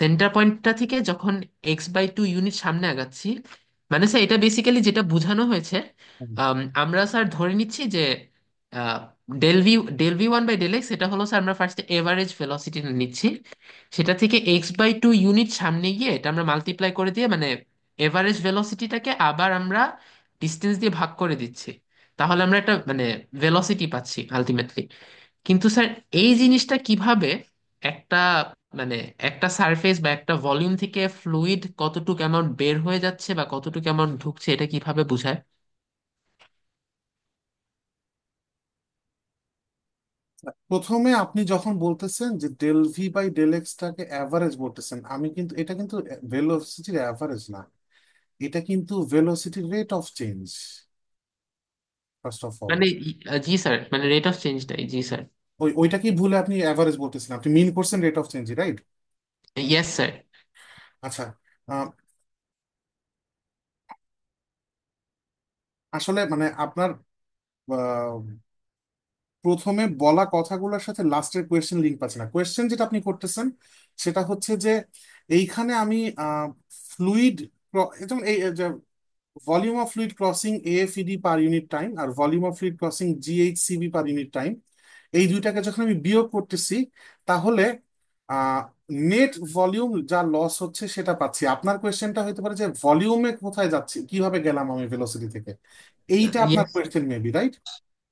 সেন্টার পয়েন্টটা থেকে যখন x/2 ইউনিট সামনে আগাচ্ছি, মানে স্যার এটা বেসিক্যালি যেটা বোঝানো হয়েছে, আমরা স্যার ধরে নিচ্ছি যে del V one by del X এটা হলো স্যার আমরা ফার্স্টে এভারেজ ভেলোসিটি নিচ্ছি, সেটা থেকে x/2 ইউনিট সামনে গিয়ে এটা আমরা মাল্টিপ্লাই করে দিয়ে মানে এভারেজ ভেলোসিটিটাকে আবার আমরা ডিস্টেন্স দিয়ে ভাগ করে দিচ্ছি, তাহলে আমরা একটা মানে ভেলোসিটি পাচ্ছি আলটিমেটলি। কিন্তু স্যার এই জিনিসটা কিভাবে একটা মানে একটা সারফেস বা একটা ভলিউম থেকে ফ্লুইড কতটুকু অ্যামাউন্ট বের হয়ে যাচ্ছে বা কতটুকু অ্যামাউন্ট ঢুকছে এটা কিভাবে বোঝায়? প্রথমে আপনি যখন বলতেছেন যে ডেল ভি বাই ডেল এক্সটাকে অ্যাভারেজ বলতেছেন, আমি কিন্তু এটা কিন্তু ভেলোসিটির অ্যাভারেজ না, এটা কিন্তু ভেলোসিটির rate of change first of all. মানে জি স্যার, মানে রেট অফ চেঞ্জটাই, জি স্যার। ওইটাকেই ভুলে আপনি অ্যাভারেজ বলতেছেন, আপনি মিন করছেন rate of change, right? Yes sir. আচ্ছা, আহ, আসলে মানে আপনার প্রথমে বলা কথাগুলোর সাথে লাস্টের কোয়েশ্চেন লিঙ্ক পাচ্ছে না। কোয়েশ্চেন যেটা আপনি করতেছেন সেটা হচ্ছে যে এইখানে আমি ফ্লুইড, যেমন এই volume of fluid crossing AFED per unit time আর volume of fluid crossing GHCV per unit time, এই দুইটাকে যখন আমি বিয়োগ করতেছি তাহলে নেট ভলিউম যা লস হচ্ছে সেটা পাচ্ছি। আপনার কোয়েশ্চেনটা হতে পারে যে ভলিউমে কোথায় যাচ্ছি, কিভাবে গেলাম আমি ভেলোসিটি থেকে, এইটা আপনার yes, question maybe, right?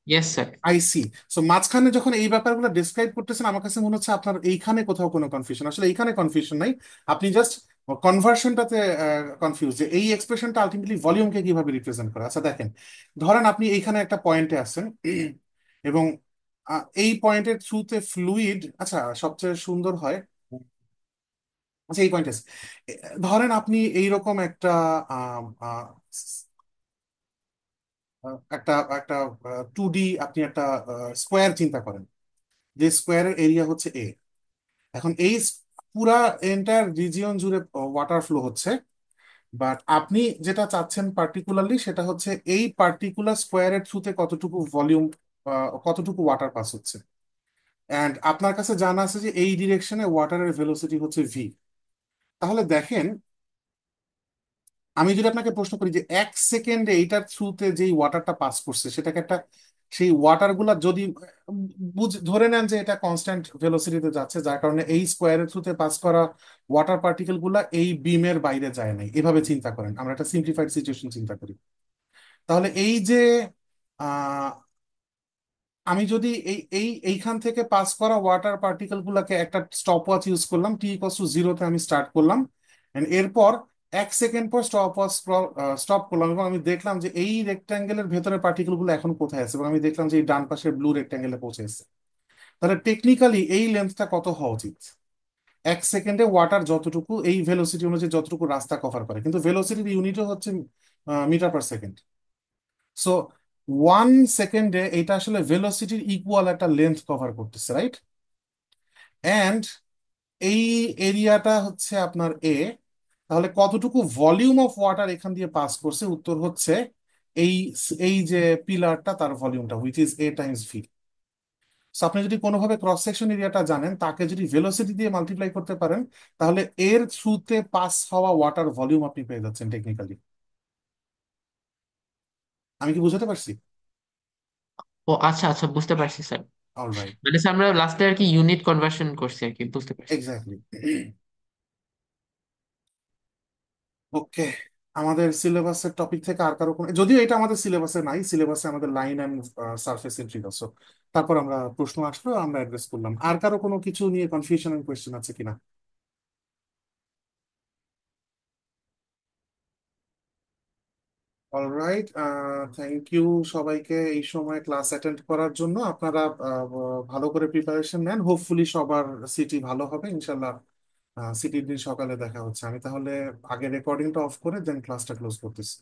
Yes sir. I see. So মাঝখানে যখন এই ব্যাপারগুলো ডিসক্রাইব করতেছেন আমার কাছে মনে হচ্ছে আপনার এইখানে কোথাও কোনো কনফিউশন, আসলে এইখানে কনফিউশন নাই, আপনি জাস্ট কনভার্সনটাতে কনফিউজ যে এই এক্সপ্রেশনটা আলটিমেটলি ভলিউমকে কিভাবে রিপ্রেজেন্ট করে। আচ্ছা দেখেন, ধরেন আপনি এইখানে একটা পয়েন্টে আছেন এবং এই পয়েন্টের থ্রুতে ফ্লুইড, আচ্ছা সবচেয়ে সুন্দর হয়, আচ্ছা এই পয়েন্ট আছে, ধরেন আপনি এইরকম একটা আম, আহ, একটা একটা 2D আপনি একটা স্কোয়ার চিন্তা করেন, যে স্কোয়ারের এরিয়া হচ্ছে এ। এখন এই পুরা এন্টায়ার রিজিয়ন জুড়ে ওয়াটার ফ্লো হচ্ছে, বাট আপনি যেটা চাচ্ছেন পার্টিকুলারলি সেটা হচ্ছে এই পার্টিকুলার স্কোয়ারের থ্রুতে কতটুকু ভলিউম, কতটুকু ওয়াটার পাস হচ্ছে। অ্যান্ড আপনার কাছে জানা আছে যে এই ডিরেকশনে ওয়াটারের ভেলোসিটি হচ্ছে ভি। তাহলে দেখেন, আমি যদি আপনাকে প্রশ্ন করি যে 1 সেকেন্ডে এইটার থ্রুতে যেই ওয়াটারটা পাস করছে সেটাকে একটা, সেই ওয়াটার গুলা যদি ধরে নেন যে এটা কনস্ট্যান্ট ভেলোসিটিতে যাচ্ছে, যার কারণে এই স্কোয়ারের থ্রুতে পাস করা ওয়াটার পার্টিকেল গুলা এই বিমের বাইরে যায় নাই, এভাবে চিন্তা করেন, আমরা একটা সিম্পলিফাইড সিচুয়েশন চিন্তা করি। তাহলে এই যে আমি যদি এইখান থেকে পাস করা ওয়াটার পার্টিকেল গুলাকে একটা স্টপ ওয়াচ ইউজ করলাম, T=0-তে আমি স্টার্ট করলাম, and এরপর 1 সেকেন্ড পর স্টপ ওয়াচ স্টপ করলাম, এবং আমি দেখলাম যে এই রেক্ট্যাঙ্গেলের ভেতরে পার্টিকেল গুলো এখন কোথায় আছে, এবং আমি দেখলাম যে এই ডান পাশের ব্লু রেক্ট্যাঙ্গেলে পৌঁছে এসেছে। তাহলে টেকনিক্যালি এই লেন্থটা কত হওয়া উচিত? 1 সেকেন্ডে ওয়াটার যতটুকু এই ভেলোসিটি অনুযায়ী যতটুকু রাস্তা কভার করে, কিন্তু ভেলোসিটির ইউনিটও হচ্ছে মিটার পার সেকেন্ড। সো 1 সেকেন্ডে এটা আসলে ভেলোসিটির ইকুয়াল একটা লেন্থ কভার করতেছে, রাইট? অ্যান্ড এই এরিয়াটা হচ্ছে আপনার এ। তাহলে কতটুকু ভলিউম অফ ওয়াটার এখান দিয়ে পাস করছে? উত্তর হচ্ছে এই এই যে পিলারটা, তার ভলিউমটা, which is A × V। So আপনি যদি কোনোভাবে ক্রস সেকশন এরিয়াটা জানেন, তাকে যদি ভেলোসিটি দিয়ে মাল্টিপ্লাই করতে পারেন, তাহলে এর থ্রুতে পাস হওয়া ওয়াটার ভলিউম আপনি পেয়ে যাচ্ছেন টেকনিক্যালি। আমি কি বুঝাতে পারছি? ও আচ্ছা আচ্ছা, বুঝতে পারছি স্যার। অলরাইট, মানে স্যার আমরা লাস্টে আর কি ইউনিট কনভার্সন করছি আর কি, বুঝতে পারছি। এক্স্যাক্টলি। ওকে, আমাদের সিলেবাসের টপিক থেকে আর কারো কোনো, যদিও এটা আমাদের সিলেবাসে নাই, সিলেবাসে আমাদের লাইন অ্যান্ড সারফেস ইন্টিগ্রাল। তারপর আমরা প্রশ্ন আসলো, আমরা অ্যাড্রেস করলাম। আর কারো কোনো কিছু নিয়ে কনফিউশন এন্ড কোয়েশ্চেন আছে কিনা? অলরাইট, থ্যাংক ইউ সবাইকে এই সময় ক্লাস অ্যাটেন্ড করার জন্য। আপনারা ভালো করে প্রিপারেশন নেন, হোপফুলি সবার সিটি ভালো হবে ইনশাল্লাহ। সিটির দিন সকালে দেখা হচ্ছে। আমি তাহলে আগে রেকর্ডিংটা অফ করে দেন ক্লাসটা ক্লোজ করতেছি।